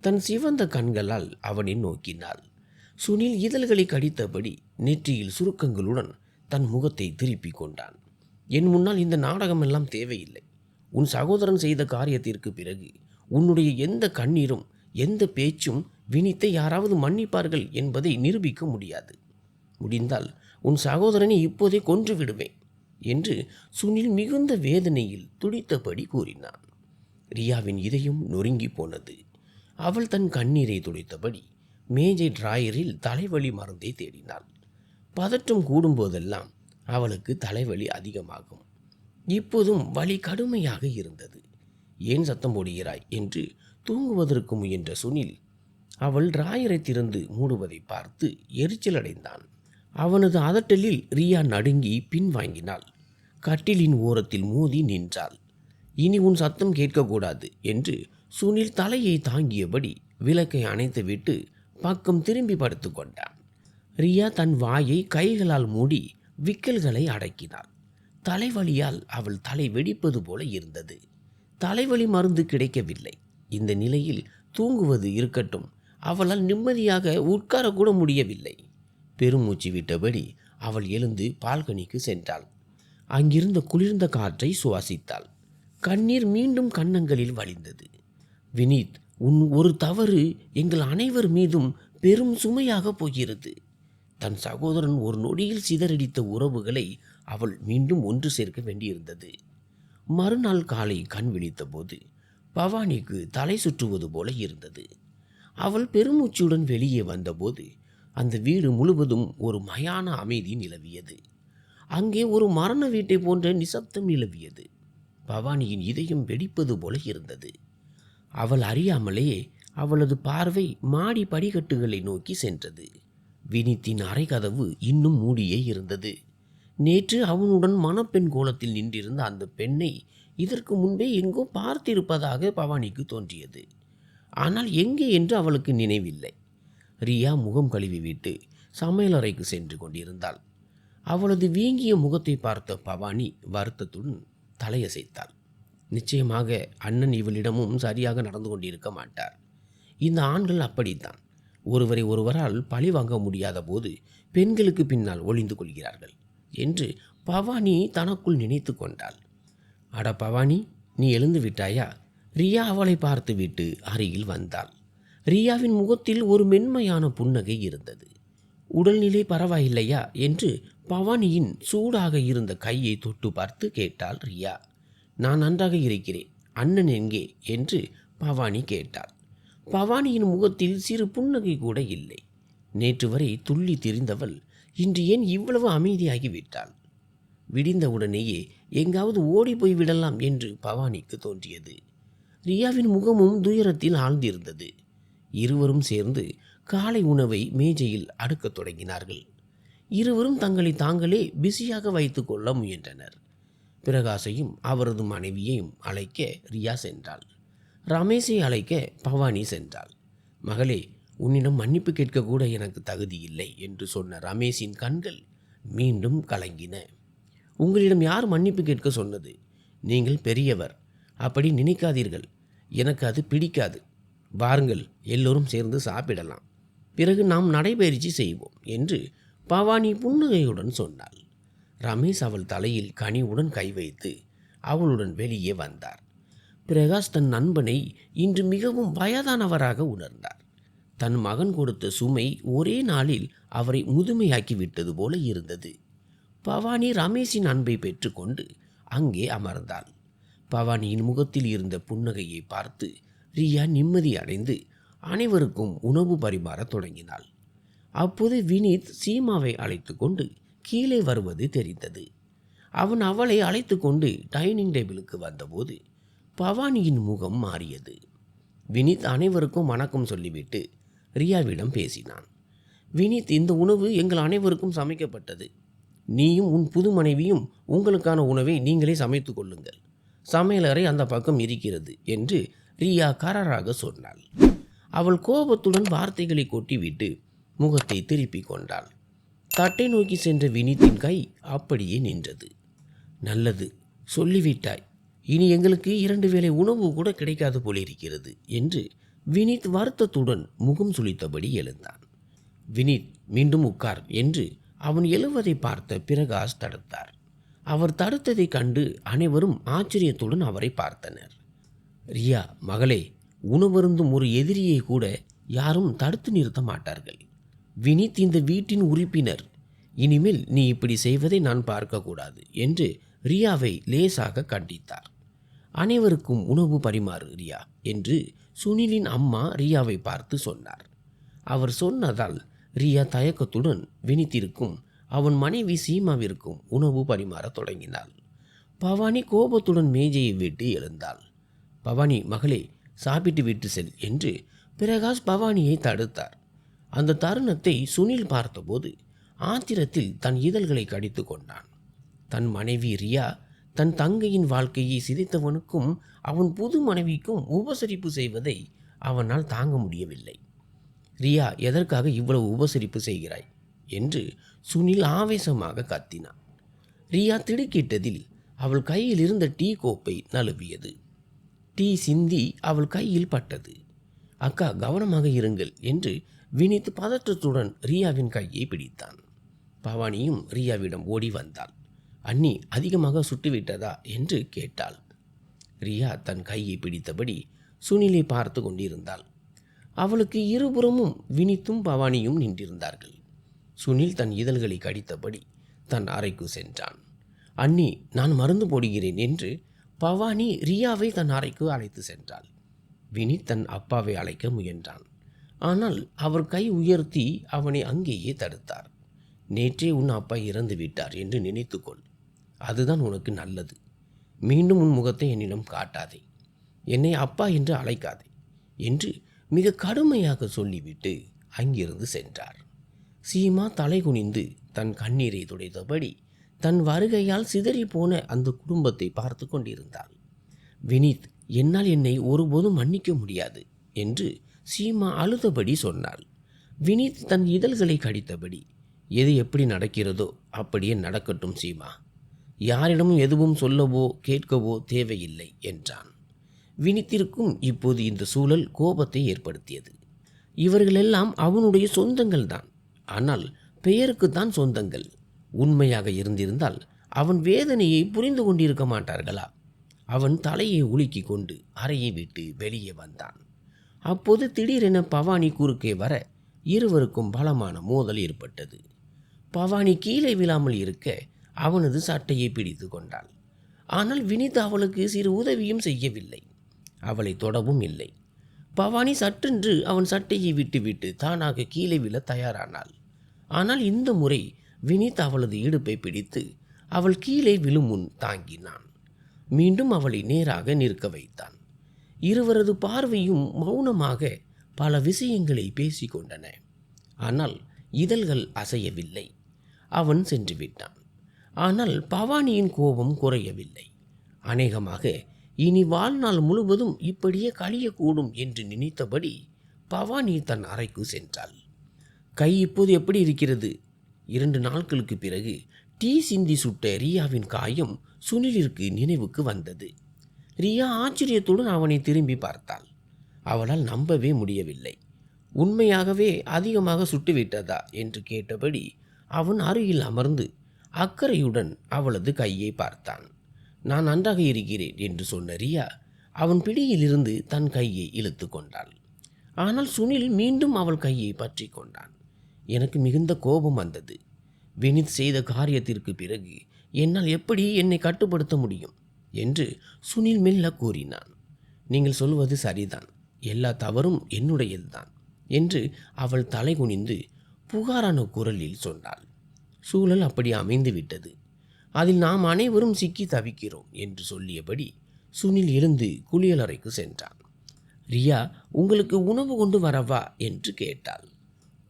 தன் சிவந்த கண்களால் அவனை நோக்கினாள். சுனில் இதழ்களை கடித்தபடி நெற்றியில் சுருக்கங்களுடன் தன் முகத்தை திருப்பிக் கொண்டான். என் முன்னால் இந்த நாடகமெல்லாம் தேவையில்லை. உன் சகோதரன் செய்த காரியத்திற்கு பிறகு உன்னுடைய எந்த கண்ணீரும் எந்த பேச்சும் வினித்தை யாராவது மன்னிப்பார்கள் என்பதை நிரூபிக்க முடியாது. முடிந்தால் உன் சகோதரனை இப்போதே கொன்று விடுவேன் என்று சுனில் மிகுந்த வேதனையில் துடித்தபடி கூறினான். ரியாவின் இதயம் நொறுங்கி போனது. அவள் தன் கண்ணீரை துடைத்தபடி மேஜை டிராயரில் தலைவலி மருந்தை தேடினாள். பதற்றம் கூடும்போதெல்லாம் அவளுக்கு தலைவலி அதிகமாகும். இப்போதும் வலி கடுமையாக இருந்தது. ஏன் சத்தம் போடுகிறாய் என்று தூங்குவதற்கு முயன்ற சுனில் அவள் டிராயரை திறந்து மூடுவதை பார்த்து எரிச்சல் அடைந்தான். அவனது அதட்டலில் ரியா நடுங்கி பின்வாங்கினாள். கட்டிலின் ஓரத்தில் மோதி நின்றாள். இனி உன் சத்தம் கேட்கக்கூடாது என்று சுனில் தலையை தாங்கியபடி விளக்கை அணைத்துவிட்டு பக்கம் திரும்பி படுத்து கொண்டான். ரியா தன் வாயை கைகளால் மூடி விக்கல்களை அடக்கினாள். தலைவலியால் அவள் தலை வெடிப்பது போல இருந்தது. தலைவலி மருந்து கிடைக்கவில்லை. இந்த நிலையில் தூங்குவது இருக்கட்டும், அவளால் நிம்மதியாக உட்காரக்கூட முடியவில்லை. பெருமூச்சு விட்டபடி அவள் எழுந்து பால்கனிக்கு சென்றாள். அங்கிருந்த குளிர்ந்த காற்றை சுவாசித்தாள். கண்ணீர் மீண்டும் கன்னங்களில் வழிந்தது. வினித், உன் ஒரு தவறு எங்கள் அனைவர் மீதும் பெரும் சுமையாக போகிறது. தன் சகோதரன் ஒரு நொடியில் சிதறடித்த உறவுகளை அவள் மீண்டும் ஒன்று சேர்க்க வேண்டியிருந்தது. மறுநாள் காலை கண் விழித்தபோது பவானிக்கு தலை சுற்றுவது போல இருந்தது. அவள் பெருமூச்சுடன் வெளியே வந்தபோது அந்த வீடு முழுவதும் ஒரு மயான அமைதி நிலவியது. அங்கே ஒரு மரண வீட்டை போன்ற நிசப்தம் நிலவியது. பவானியின் இதயம் வெடிப்பது போல இருந்தது. அவள் அறியாமலே அவளது பார்வை மாடி படிக்கட்டுகளை நோக்கி சென்றது. வினித்தின் அறை கதவு இன்னும் மூடியே இருந்தது. நேற்று அவனுடன் மணப்பெண் கோலத்தில் நின்றிருந்த அந்த பெண்ணை இதற்கு முன்பே எங்கோ பார்த்திருப்பதாக பவானிக்கு தோன்றியது. ஆனால் எங்கே என்று அவளுக்கு நினைவில்லை. ரியா முகம் கழுவிவிட்டு சமையலறைக்கு சென்று கொண்டிருந்தாள். அவளது வீங்கிய முகத்தை பார்த்த பவானி வருத்தத்துடன் தலையசைத்தாள். நிச்சயமாக அண்ணன் இவளிடமும் சரியாக நடந்து கொண்டிருக்க மாட்டார். இந்த ஆண்கள் அப்படித்தான். ஒருவரை ஒருவரால் பழி வாங்க முடியாத போது பெண்களுக்கு பின்னால் ஒளிந்து கொள்கிறார்கள் என்று பவானி தனக்குள் நினைத்து கொண்டாள். அட பவானி, நீ எழுந்து விட்டாயா? ரியா அவளை பார்த்துவிட்டு அருகில் வந்தாள். ரியாவின் முகத்தில் ஒரு மென்மையான புன்னகை இருந்தது. உடல்நிலை பரவாயில்லையா என்று பவானியின் சூடாக இருந்த கையை தொட்டு பார்த்து கேட்டாள் ரியா. நான் நன்றாக இருக்கிறேன், அண்ணன் எங்கே என்று பவானி கேட்டாள். பவானியின் முகத்தில் சிறு புன்னகை கூட இல்லை. நேற்று வரை துள்ளி திரிந்தவள் இன்று ஏன் இவ்வளவு அமைதியாகிவிட்டாள்? விடிந்தவுடனேயே எங்காவது ஓடி போய் விடலாம் என்று பவானிக்கு தோன்றியது. ரியாவின் முகமும் துயரத்தில் ஆழ்ந்திருந்தது. இருவரும் சேர்ந்து காலை உணவை மேஜையில் அடுக்கத் தொடங்கினார்கள். இருவரும் தங்களை தாங்களே பிஸியாக வைத்து கொள்ள முயன்றனர். பிரகாஷையும் அவரது மனைவியையும் அழைக்க ரியா சென்றாள். ரமேஷை அழைக்க பவானி சென்றாள். மகளே, உன்னிடம் மன்னிப்பு கேட்கக்கூட எனக்கு தகுதி இல்லை என்று சொன்ன ரமேஷின் கண்கள் மீண்டும் கலங்கின. உங்களிடம் யார் மன்னிப்பு கேட்க சொன்னது? நீங்கள் பெரியவர், அப்படி நினைக்காதீர்கள். எனக்கு அது பிடிக்காது. வாருங்கள், எல்லோரும் சேர்ந்து சாப்பிடலாம். பிறகு நாம் நடைபயிற்சி செய்வோம் என்று பவானி புன்னகையுடன் சொன்னாள். ரமேஷ் அவள் தலையில் கனிவுடன் கை வைத்து அவளுடன் வெளியே வந்தார். பிரகாஷ் தன் நண்பனை இன்று மிகவும் வயதானவராக உணர்ந்தார். தன் மகன் கொடுத்த சுமை ஒரே நாளில் அவரை முதுமையாக்கி விட்டது போல இருந்தது. பவானி ரமேஷின் அன்பை பெற்றுக்கொண்டு அங்கே அமர்ந்தாள். பவானியின் முகத்தில் இருந்த புன்னகையை பார்த்து ரியா நிம்மதி அடைந்து அனைவருக்கும் உணவு பரிமாறத் தொடங்கினாள். அப்போது வினீத் சீமாவை அழைத்து கொண்டு கீழே வருவது தெரிந்தது. அவன் அவளை அழைத்து கொண்டு டைனிங் டேபிளுக்கு வந்தபோது பவானியின் முகம் மாறியது. வினீத் அனைவருக்கும் வணக்கம் சொல்லிவிட்டு ரியாவிடம் பேசினான். வினீத், இந்த உணவு எங்கள் அனைவருக்கும் சமைக்கப்பட்டது. நீயும் உன் புது மனைவியும் உங்களுக்கான உணவை நீங்களே சமைத்து கொள்ளுங்கள். சமையலறை அந்த பக்கம் இருக்கிறது என்று ரியா கராராக சொன்னாள். அவள் கோபத்துடன் வார்த்தைகளை கொட்டிவிட்டு முகத்தை திருப்பிக் கொண்டாள். தட்டை நோக்கி சென்ற வினீத்தின் கை அப்படியே நின்றது. நல்லது, சொல்லிவிட்டாய். இனி எங்களுக்கு 2 வேளை உணவு கூட கிடைக்காது போலிருக்கிறது என்று வினீத் வருத்தத்துடன் முகம் சுளித்தபடி எழுந்தான். வினீத், மீண்டும் உட்கார் என்று அவன் எழுவதை பார்த்த பிரகாஷ் தடுத்தார். அவர் தடுத்ததை கண்டு அனைவரும் ஆச்சரியத்துடன் அவரை பார்த்தனர். ரியா, மகளே, உணவருந்தும் ஒரு எதிரியை கூட யாரும் தடுத்து நிறுத்த மாட்டார்கள். வினீத் இந்த வீட்டின் உறுப்பினர். இனிமேல் நீ இப்படி செய்வதை நான் பார்க்கக்கூடாது என்று ரியாவை லேசாக கண்டித்தார். அனைவருக்கும் உணவு பரிமாறு ரியா என்று சுனிலின் அம்மா ரியாவை பார்த்து சொன்னார். அவர் சொன்னதால் ரியா தயக்கத்துடன் வினித்திற்கும் அவன் மனைவி சீமாவிற்கும் உணவு பரிமாறத் தொடங்கினாள். பவானி கோபத்துடன் மேஜையை விட்டு எழுந்தாள். பவானி, மகளே, சாப்பிட்டு விட்டு செல் என்று பிரகாஷ் பவானியை தடுத்தார். அந்த தருணத்தை சுனில் பார்த்தபோது ஆத்திரத்தில் தன் இதழ்களை கடித்து கொண்டான். தன் மனைவி ரியா தன் தங்கையின் வாழ்க்கையை சிதைத்தவனுக்கும் அவன் புது மனைவிக்கும் உபசரிப்பு செய்வதை அவனால் தாங்க முடியவில்லை. ரியா, எதற்காக இவ்வளவு உபசரிப்பு செய்கிறாய் என்று சுனில் ஆவேசமாக கத்தினான். ரியா திடுக்கிட்டதில் அவள் கையில் இருந்த டீ கோப்பை நழுவியது. டீ சிந்தி அவள் கையில் பட்டது. அக்கா, கவனமாக இருங்கள் என்று வினித் பதற்றத்துடன் ரியாவின் கையை பிடித்தான். பவானியும் ரியாவிடம் ஓடி வந்தாள். அண்ணி, அதிகமாக சுட்டுவிட்டதா என்று கேட்டாள். ரியா தன் கையை பிடித்தபடி சுனிலை பார்த்து கொண்டிருந்தாள். அவளுக்கு இருபுறமும் வினித்தும் பவானியும் நின்றிருந்தார்கள். சுனில் தன் இதழ்களை கடித்தபடி தன் அறைக்கு சென்றான். அண்ணி, நான் மருந்து போடுகிறேன் என்று பவானி ரியாவை தன் அறைக்கு அழைத்து சென்றாள். வினித் தன் அப்பாவை அழைக்க முயன்றான். ஆனால் அவர் கை உயர்த்தி அவனை அங்கேயே தடுத்தார். நேற்றே உன் அப்பா இறந்து விட்டார் என்று நினைத்துக்கொள். அதுதான் உனக்கு நல்லது. மீண்டும் உன் முகத்தை என்னிடம் காட்டாதே. என்னை அப்பா என்று அழைக்காதே என்று மிக கடுமையாக சொல்லிவிட்டு அங்கிருந்து சென்றார். சீமா தலை குனிந்து தன் கண்ணீரை துடைத்தபடி தன் வருகையால் சிதறிப்போன அந்த குடும்பத்தை பார்த்து கொண்டிருந்தாள். வினித், என்னால் என்னை ஒருபோதும் மன்னிக்க முடியாது என்று சீமா அழுதபடி சொன்னாள். வினித் தன் இதழ்களை கடித்தபடி, எது எப்படி நடக்கிறதோ அப்படியே நடக்கட்டும் சீமா. யாரிடமும் எதுவும் சொல்லவோ கேட்கவோ தேவையில்லை என்றான். வினித்திற்கும் இப்போது இந்த சூழல் கோபத்தை ஏற்படுத்தியது. இவர்களெல்லாம் அவனுடைய சொந்தங்கள்தான். ஆனால் பெயருக்குத்தான் சொந்தங்கள். உண்மையாக இருந்திருந்தால் அவன் வேதனையை புரிந்து கொண்டிருக்க மாட்டார்களா? அவன் தலையை உலுக்கி கொண்டு அறையை விட்டு வெளியே வந்தான். அப்போது திடீரென பவானி குறுக்கே வர இருவருக்கும் பலமான மோதல் ஏற்பட்டது. பவானி கீழே விழாமல் இருக்க அவனது சட்டையை பிடித்து கொண்டாள். ஆனால் வினித் அவளுக்கு சிறு உதவியும் செய்யவில்லை. அவளை தொடவும் இல்லை. பவானி சற்றென்று அவன் சட்டையை விட்டுவிட்டு தானாக கீழே விழ தயாரானாள். ஆனால் இந்த முறை வினித் அவளது இடுப்பை பிடித்து அவள் கீழே விழும் முன் தாங்கினான். மீண்டும் அவளை நேராக நிற்க வைத்தான். இருவரது பார்வையும் மௌனமாக பல விஷயங்களை பேசிக்கொண்டன. ஆனால் இதழ்கள் அசையவில்லை. அவன் சென்று விட்டான். ஆனால் பவானியின் கோபம் குறையவில்லை. அநேகமாக இனி வாழ்நாள் முழுவதும் இப்படியே கழியக்கூடும் என்று நினைத்தபடி பவானி தன் அறைக்கு சென்றாள். கை இப்போது எப்படி இருக்கிறது? 2 நாட்களுக்கு பிறகு டீ சிந்தி சுட்ட ரியாவின் காயம் சுனிலிற்கு நினைவுக்கு வந்தது. ரியா ஆச்சரியத்துடன் அவனை திரும்பி பார்த்தாள். அவளால் நம்பவே முடியவில்லை. உண்மையாகவே அதிகமாக சுட்டுவிட்டதா என்று கேட்டபடி அவன் அருகில் அமர்ந்து அக்கறையுடன் அவளது கையை பார்த்தான். நான் நன்றாக இருக்கிறேன் என்று சொன்ன ரியா அவன் பிடியிலிருந்து தன் கையை இழுத்து கொண்டாள். ஆனால் சுனில் மீண்டும் அவள் கையை பற்றி கொண்டான். எனக்கு மிகுந்த கோபம் வந்தது. வினித் செய்த காரியத்திற்கு பிறகு என்னால் எப்படி என்னை கட்டுப்படுத்த முடியும் என்று சுனில் மெல்ல கூறினான். நீங்கள் சொல்வது சரிதான், எல்லா தவறும் என்னுடையதுதான் என்று அவள் தலை குனிந்து புகாரான குரலில் சொன்னாள். சூழல் அப்படி அமைந்து விட்டது. அதில் நாம் அனைவரும் சிக்கி தவிக்கிறோம் என்று சொல்லியபடி சுனில் எழுந்து குளியலறைக்கு சென்றான். ரியா, உங்களுக்கு உணவு கொண்டு வரவா என்று கேட்டாள்.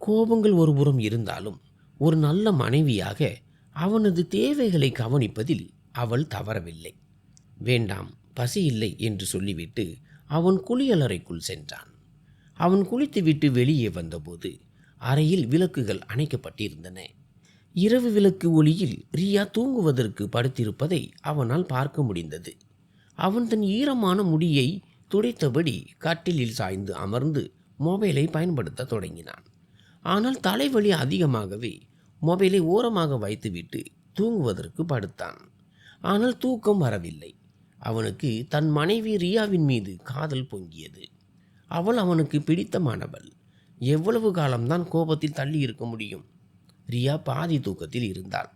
கோபங்கள் ஒருபுறம் இருந்தாலும் ஒரு நல்ல மனைவியாக அவனது தேவைகளை கவனிப்பதில் அவள் தவறவில்லை. வேண்டாம், பசி இல்லை என்று சொல்லிவிட்டு அவன் குளியலறைக்குள் சென்றான். அவன் குளித்துவிட்டு வெளியே வந்தபோது அறையில் விளக்குகள் அணைக்கப்பட்டிருந்தன. இரவு விளக்கு ஒளியில் ரியா தூங்குவதற்கு படுத்திருப்பதை அவனால் பார்க்க முடிந்தது. அவன் தன் ஈரமான முடியை துடைத்தபடி கட்டிலில் சாய்ந்து அமர்ந்து மொபைலை பயன்படுத்த தொடங்கினான். ஆனால் தலைவலி அதிகமாகவே மொபைலை ஓரமாக வைத்துவிட்டு தூங்குவதற்கு படுத்தான். ஆனால் தூக்கம் வரவில்லை. அவனுக்கு தன் மனைவி ரியாவின் மீது காதல் பொங்கியது. அவள் அவனுக்கு பிடித்தமானவள். எவ்வளவு காலம்தான் கோபத்தில் தள்ளி இருக்க முடியும்? ரியா பாதி தூக்கத்தில் இருந்தாள்.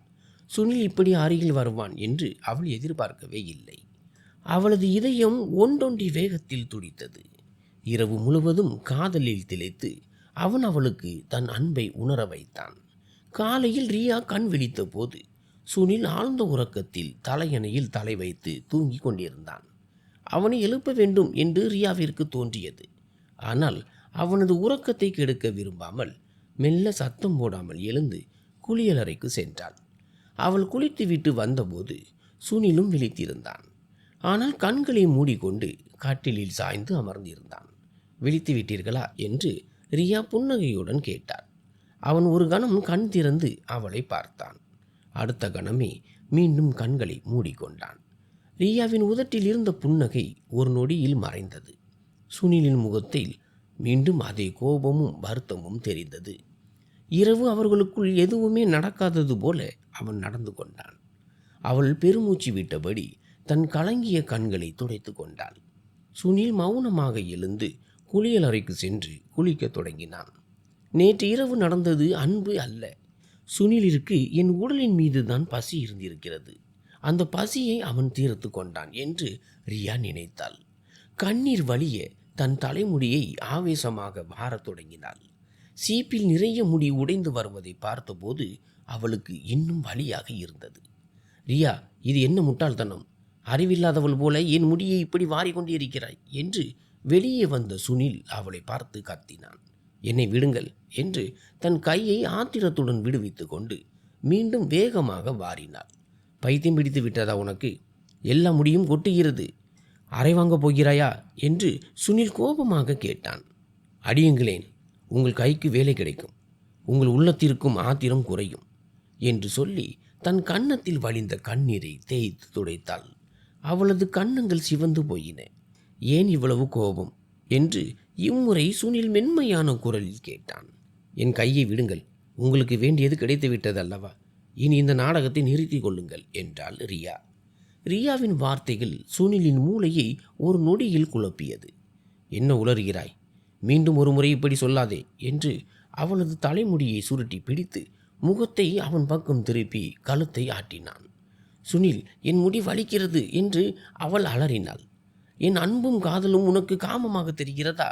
சுனில் இப்படி அருகில் வருவான் என்று அவள் எதிர்பார்க்கவே இல்லை. அவளது இதயம் ஒன்றொன்றி வேகத்தில் துடித்தது. இரவு முழுவதும் காதலில் திளைத்து அவன் அவளுக்கு தன் அன்பை உணர வைத்தான். காலையில் ரியா கண் விழித்த போது சுனில் ஆழ்ந்த உறக்கத்தில் தலையணையில் தலை வைத்து தூங்கி கொண்டிருந்தான். அவனை எழுப்ப வேண்டும் என்று ரியாவிற்கு தோன்றியது. ஆனால் அவனது உறக்கத்தை கெடுக்க விரும்பாமல் மெல்ல சத்தம் போடாமல் எழுந்து குளியலறைக்கு சென்றாள். அவள் குளித்துவிட்டு வந்தபோது சுனிலும் விழித்திருந்தான். ஆனால் கண்களை மூடிக்கொண்டு கட்டிலில் சாய்ந்து அமர்ந்திருந்தான். விழித்து விட்டீர்களா என்று ரியா புன்னகையுடன் கேட்டாள். அவன் ஒரு கணம் கண் திறந்து அவளை பார்த்தான். அடுத்த கணமே மீண்டும் கண்களை மூடிக்கொண்டான். ரியாவின் உதட்டில் இருந்த புன்னகை ஒரு நொடியில் மறைந்தது. சுனிலின் முகத்தில் மீண்டும் அதே கோபமும் வருத்தமும் தெரிந்தது. இரவு அவர்களுக்குள் எதுவுமே நடக்காதது போல அவன் நடந்து கொண்டான். அவள் பெருமூச்சு விட்டபடி தன் கலங்கிய கண்களை துடைத்து கொண்டாள். சுனில் மௌனமாக எழுந்து குளியலறைக்கு சென்று குளிக்கத் தொடங்கினான். நேற்று இரவு நடந்தது அன்பு அல்ல. சுனிலிற்கு என் உடலின் மீது தான் பசி இருந்திருக்கிறது. அந்த பசியை அவன் தீர்த்து கொண்டான் என்று ரியா நினைத்தாள். கண்ணீர் வழிய தன் தலைமுடியை ஆவேசமாக வாரத் தொடங்கினாள். சீப்பில் நிறைய முடி உடைந்து வருவதை பார்த்தபோது அவளுக்கு இன்னும் வலியாக இருந்தது. ரியா, இது என்ன முட்டாள்தனம்! அறிவில்லாதவள் போல என் முடியை இப்படி வாரிக்கொண்டே இருக்கிறாய் என்று வெளியே வந்த சுனில் அவளை பார்த்து கத்தினான். என்னை விடுங்கள் என்று தன் கையை ஆத்திரத்துடன் விடுவித்து கொண்டு மீண்டும் வேகமாக வாரினாள். பைத்தியம் பிடித்து விட்டதா உனக்கு? எல்லா முடியும் கொட்டுகிறது. அறை வாங்கப் போகிறாயா என்று சுனில் கோபமாக கேட்டான். அடியுங்களேன், உங்கள் கைக்கு வேலை கிடைக்கும், உங்கள் உள்ளத்திற்கும் ஆத்திரம் குறையும் என்று சொல்லி தன் கன்னத்தில் வழிந்த கண்ணீரை தேய்த்து துடைத்தாள். அவளது கன்னங்கள் சிவந்து போயின. ஏன் இவ்வளவு கோபம் என்று இம்முறை சுனில் மென்மையான குரலில் கேட்டான். என் கையை விடுங்கள், உங்களுக்கு வேண்டியது கிடைத்து விட்டது அல்லவா, இனி இந்த நாடகத்தை நிறுத்தி கொள்ளுங்கள் என்றாள் ரியா. ரியாவின் வார்த்தைகள் சுனிலின் மூளையை ஒரு நொடியில் குழப்பியது. என்ன உளறுகிறாய்? மீண்டும் ஒரு முறை இப்படி சொல்லாதே என்று அவளது தலைமுடியை சுருட்டி பிடித்து முகத்தை அவன் பக்கம் திருப்பி கழுத்தை ஆட்டினான். சுனில், என் முடி வலிக்கிறது என்று அவள் அலறினாள். என் அன்பும் காதலும் உனக்கு காமமாக தெரிகிறதா?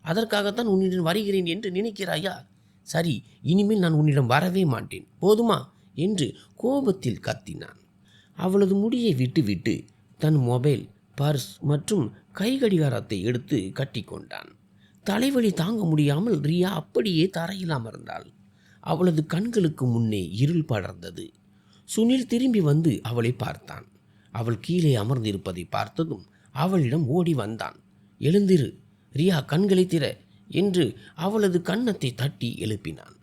அதற்காகத்தான் உன்னிடம் வருகிறேன் என்று நினைக்கிறாயா? சரி, இனிமேல் நான் உன்னிடம் வரவே மாட்டேன், போதுமா என்று கோபத்தில் கத்தினான். அவளது முடியை விட்டுவிட்டு தன் மொபைல், பர்ஸ் மற்றும் கைகடிகாரத்தை எடுத்து கட்டிக்கொண்டான். தலைவலி தாங்க முடியாமல் ரியா அப்படியே தரையில் அமர்ந்தாள். அவளது கண்களுக்கு முன்னே இருள் படர்ந்தது. சுனில் திரும்பி வந்து அவளை பார்த்தான். அவள் கீழே அமர்ந்திருப்பதை பார்த்ததும் அவளிடம் ஓடி வந்தான். எழுந்திரு ரியா, கண்களை திற என்று அவளது கன்னத்தை தட்டி எழுப்பினான்.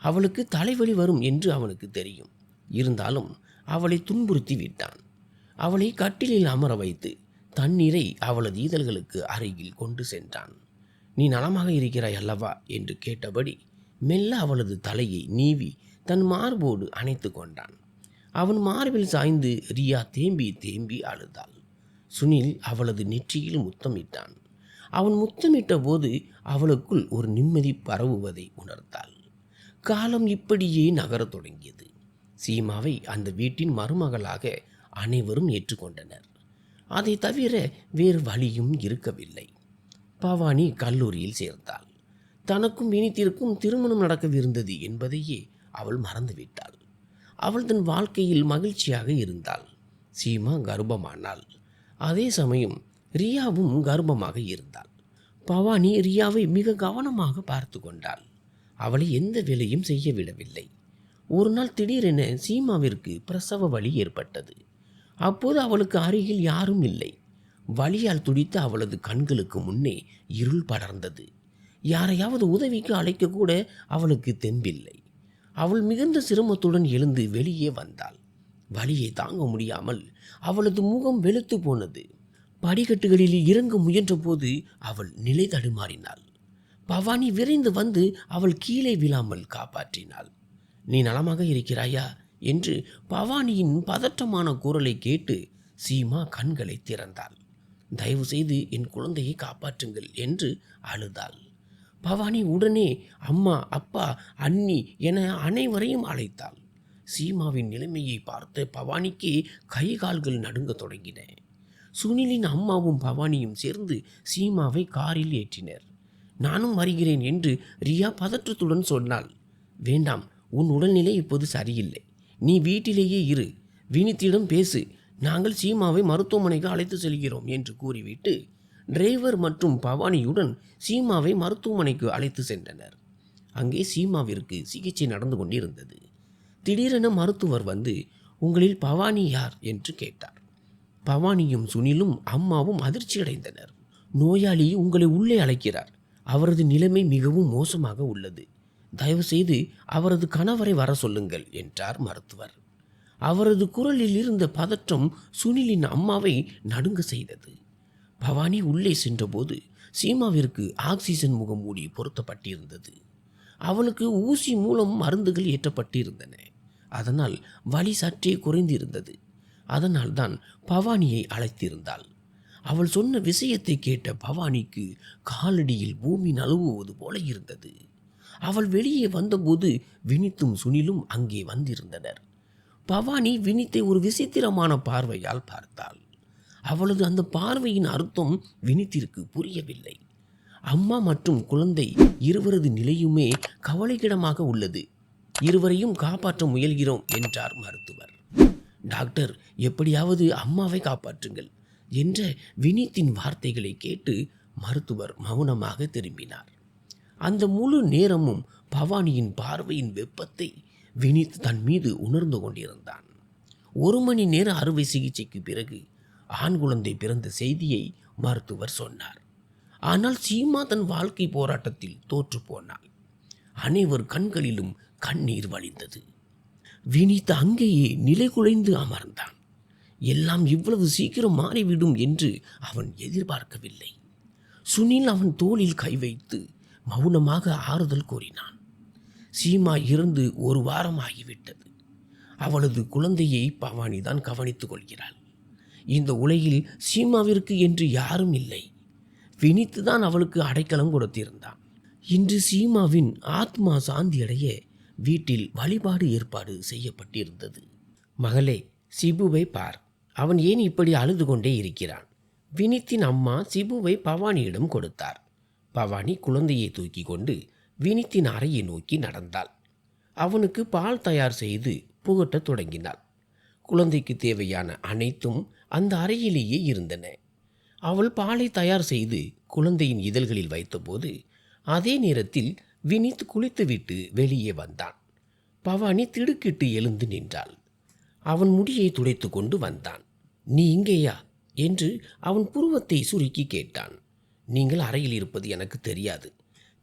அவளுக்கு தலைவலி வரும் என்று அவனுக்கு தெரியும். இருந்தாலும் அவளை துன்புறுத்தி விட்டான். அவளை கட்டிலில் அமர வைத்து தண்ணீரை அவளது இதழ்களுக்கு அருகில் கொண்டு சென்றான். நீ நலமாக இருக்கிறாய் அல்லவா என்று கேட்டபடி மெல்ல அவளது தலையை நீவி தன் மார்போடு அணைத்து கொண்டான். அவன் மார்பில் சாய்ந்து ரியா தேம்பி தேம்பி அழுதாள். சுனில் அவளது நெற்றியில் முத்தமிட்டான். அவன் முத்தமிட்ட போது அவளுக்குள் ஒரு நிம்மதி பரவுவதை உணர்ந்தாள். காலம் இப்படியே நகரத் தொடங்கியது. சீமாவை அந்த வீட்டின் மருமகளாக அனைவரும் ஏற்றுக்கொண்டனர். அதை தவிர வேறு வழியும் இருக்கவில்லை. பவானி கல்லூரியில் சேர்ந்தாள். தனக்கும் வினித்திற்கும் திருமணம் நடக்கவிருந்தது என்பதையே அவள் மறந்துவிட்டாள். அவள் தன் வாழ்க்கையில் மகிழ்ச்சியாக இருந்தாள். சீமா கர்ப்பமானாள். அதே சமயம் ரியாவும் கர்ப்பமாக இருந்தாள். பவானி ரியாவை மிக கவனமாக பார்த்து கொண்டாள். அவளை எந்த வேலையும் செய்ய விடவில்லை. ஒரு நாள் திடீரென சீமாவிற்கு பிரசவ வலி ஏற்பட்டது. அப்போது அவளுக்கு அருகில் யாரும் இல்லை. வலியால் துடித்த அவளது கண்களுக்கு முன்னே இருள் படர்ந்தது. யாரையாவது உதவிக்கு அழைக்க கூட அவளுக்கு தெம்பில்லை. அவள் மிகுந்த சிரமத்துடன் எழுந்து வெளியே வந்தாள். வலியை தாங்க முடியாமல் அவளது முகம் வெளுத்து போனது. படிக்கட்டுகளில் இறங்க முயன்ற போது அவள் நிலை தடுமாறினாள். பவானி விரைந்து வந்து அவள் கீழே விழாமல் காப்பாற்றினாள். நீ நலமாக இருக்கிறாயா என்று பவானியின் பதற்றமான குரலை கேட்டு சீமா கண்களை திறந்தாள். தயவு செய்து என் குழந்தையை காப்பாற்றுங்கள் என்று அழுதாள். பவானி உடனே அம்மா, அப்பா, அண்ணி என அனைவரையும் அழைத்தாள். சீமாவின் நிலைமையை பார்த்த பவானிக்கு கை கால்கள் நடுங்க தொடங்கின. சுனிலின் அம்மாவும் பவானியும் சேர்ந்து சீமாவை காரில் ஏற்றினர். நானும் வருகிறேன் என்று ரியா பதற்றத்துடன் சொன்னாள். வேண்டாம், உன் உடல்நிலை இப்போது சரியில்லை, நீ வீட்டிலேயே இரு, வினித்திடம் பேசு, நாங்கள் சீமாவை மருத்துவமனைக்கு அழைத்து செல்கிறோம் என்று கூறிவிட்டு டிரைவர் மற்றும் பவானியுடன் சீமாவை மருத்துவமனைக்கு அழைத்து சென்றனர். அங்கே சீமாவிற்கு சிகிச்சை நடந்து கொண்டிருந்தது. திடீரென மருத்துவர் வந்து, உங்களில் பவானி யார் என்று கேட்டார். பவானியும் சுனிலும் அம்மாவும் அதிர்ச்சியடைந்தனர். நோயாளி உங்களை உள்ளே அழைக்கிறார், அவரது நிலைமை மிகவும் மோசமாக உள்ளது, தயவு செய்து அவரது கணவரை வர சொல்லுங்கள் என்றார் மருத்துவர். அவரது குரலில் இருந்த பதற்றம் சுனிலின் அம்மாவை நடுங்க செய்தது. பவானி உள்ளே சென்றபோது சீமாவிற்கு ஆக்சிஜன் முகமூடி பொருத்தப்பட்டிருந்தது. அவளுக்கு ஊசி மூலம் மருந்துகள் ஏற்றப்பட்டிருந்தன. அதனால் வலி சற்றே குறைந்திருந்தது. அதனால் தான் பவானியை அழைத்திருந்தாள். அவள் சொன்ன விஷயத்தை கேட்ட பவானிக்கு காலடியில் பூமி நழுவுவது போல இருந்தது. அவள் வெளியே வந்தபோது வினித்தும் சுனிலும் அங்கே வந்திருந்தனர். பவானி வினித்தை ஒரு விசித்திரமான பார்வையால் பார்த்தாள். அவளது அந்த பார்வையின் அர்த்தம் வினித்திற்கு புரியவில்லை. அம்மா மற்றும் குழந்தை இருவரது நிலையுமே கவலைக்கிடமாக உள்ளது. இருவரையும் காப்பாற்ற முயல்கிறோம் என்றார் மருத்துவர். டாக்டர், எப்படியாவது அம்மாவை காப்பாற்றுங்கள் என்ற வினித்தின் வார்த்தைகளை கேட்டு மருத்துவர் மௌனமாக திரும்பினார். அந்த முழு நேரமும் பவானியின் பார்வையின் வெப்பத்தை வினித் தன் மீது உணர்ந்து கொண்டிருந்தான். 1 மணி நேர அறுவை சிகிச்சைக்கு பிறகு ஆண் குழந்தை பிறந்த செய்தியை மருத்துவர் சொன்னார். ஆனால் சீமா தன் வாழ்க்கை போராட்டத்தில் தோற்று போனாள். அனைவர் கண்களிலும் கண்ணீர் வழிந்தது. வினித் அங்கேயே நிலைகுலைந்து அமர்ந்தான். எல்லாம் இவ்வளவு சீக்கிரம் மாறிவிடும் என்று அவன் எதிர்பார்க்கவில்லை. சுனில் அவன் தோளில் கை வைத்து மௌனமாக ஆறுதல் கூறினான். சீமா இறந்து 1 வாரம் ஆகிவிட்டது. அவளது குழந்தையை பவானிதான் கவனித்துக் கொள்கிறாள். இந்த உலகில் சீமாவிற்கு என்று யாரும் இல்லை. வினித்து தான் அவளுக்கு அடைக்கலம் கொடுத்திருந்தான். இன்று சீமாவின் ஆத்மா சாந்தியடைய வீட்டில் வழிபாடு ஏற்பாடு செய்யப்பட்டிருந்தது. மகளே, சிபுவை பார், அவன் ஏன் இப்படி அழுது கொண்டே இருக்கிறான்? வினித்தின் அம்மா சிபுவை பவானியிடம் கொடுத்தார். பவானி குழந்தையை தூக்கி கொண்டு வினித்தின் அறையை நோக்கி நடந்தாள். அவனுக்கு பால் தயார் செய்து புகட்டத் தொடங்கினாள். குழந்தைக்கு தேவையான அனைத்தும் அந்த அறையிலேயே இருந்தன. அவள் பாலை தயார் செய்து குழந்தையின் இதழ்களில் வைத்தபோது அதே நேரத்தில் வினித் குளித்துவிட்டு வெளியே வந்தான். பவானி திடுக்கிட்டு எழுந்து நின்றாள். அவன் முடியை துடைத்து கொண்டு வந்தான். நீ இங்கேயா என்று அவன் புருவத்தை சுருக்கி கேட்டான். நீங்கள் அறையில் இருப்பது எனக்கு தெரியாது.